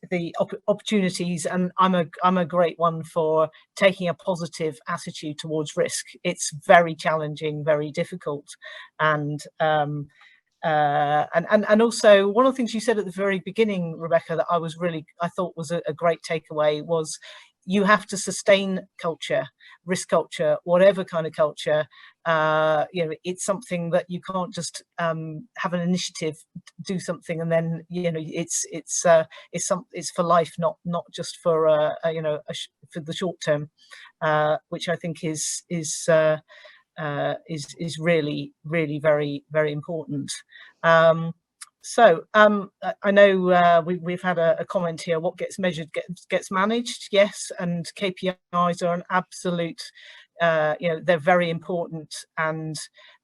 opportunities, and I'm a great one for taking a positive attitude towards risk. It's very challenging, very difficult, and also one of the things you said at the very beginning, Rebecca, that I thought was a great takeaway was you have to sustain culture, risk culture, whatever kind of culture. You know, it's something that you can't just have an initiative, do something, and then, you know, it's for life, not just for you know, for the short term, which I think is really very, very important. So I know we've had a comment here. What gets measured gets managed. Yes, and KPIs are an absolute. You know, they're very important, and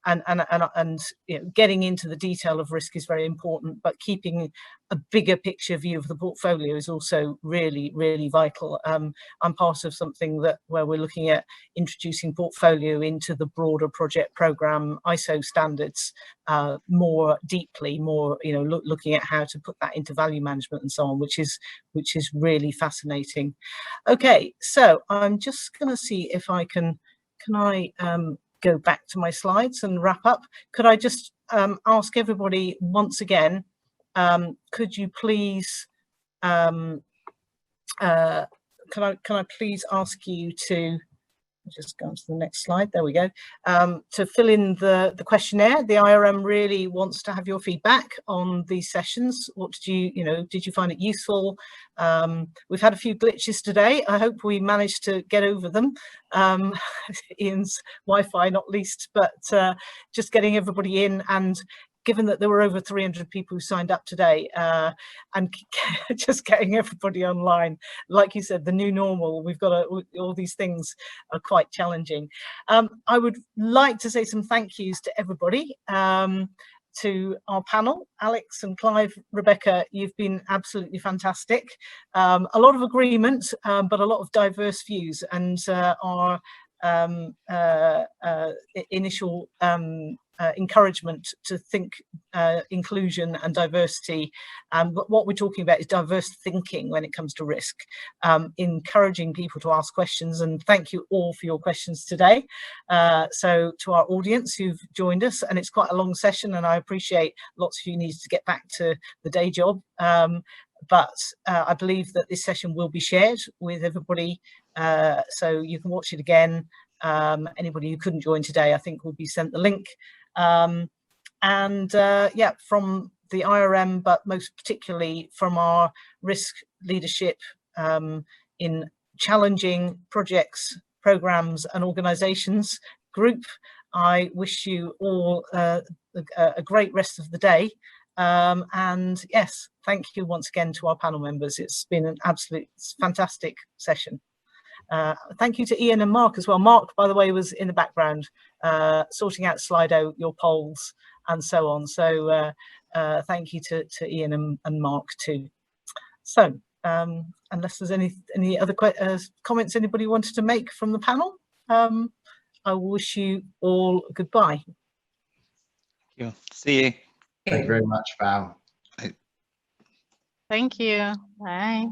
you know, getting into the detail of risk is very important. But keeping a bigger picture view of the portfolio is also really, really vital. I'm part of something where we're looking at introducing portfolio into the broader project program ISO standards more deeply, more, you know, looking at how to put that into value management and so on, which is really fascinating. Okay, so I'm just going to see if I can I go back to my slides and wrap up. Could I just ask everybody once again, could you please can I please ask you to just go on to the next slide, there we go, to fill in the questionnaire. The IRM really wants to have your feedback on these sessions. What did you find it useful? We've had a few glitches today. I hope we managed to get over them. Ian's Wi-Fi not least, but just getting everybody in, and given that there were over 300 people who signed up today, and just getting everybody online, like you said, the new normal, we've got all these things are quite challenging. I would like to say some thank yous to everybody, to our panel, Alex and Clive, Rebecca, you've been absolutely fantastic. A lot of agreement, but a lot of diverse views, and our initial encouragement to think inclusion and diversity. But what we're talking about is diverse thinking when it comes to risk, encouraging people to ask questions, and thank you all for your questions today. So to our audience who've joined us, and it's quite a long session, and I appreciate lots of you need to get back to the day job. But I believe that this session will be shared with everybody, so you can watch it again. Anybody who couldn't join today, I think, will be sent the link. Yeah, from the IRM, but most particularly from our risk leadership in challenging projects, programs and organizations group, I wish you all a great rest of the day. And yes, thank you once again to our panel members. It's been an absolute fantastic session. Thank you to Ian and Mark as well. Mark, by the way, was in the background sorting out Slido, your polls and so on. So thank you to Ian and Mark too. So unless there's any other comments anybody wanted to make from the panel, I will wish you all goodbye. Yeah. See you. Thank you very much, Val. Thank you. Bye.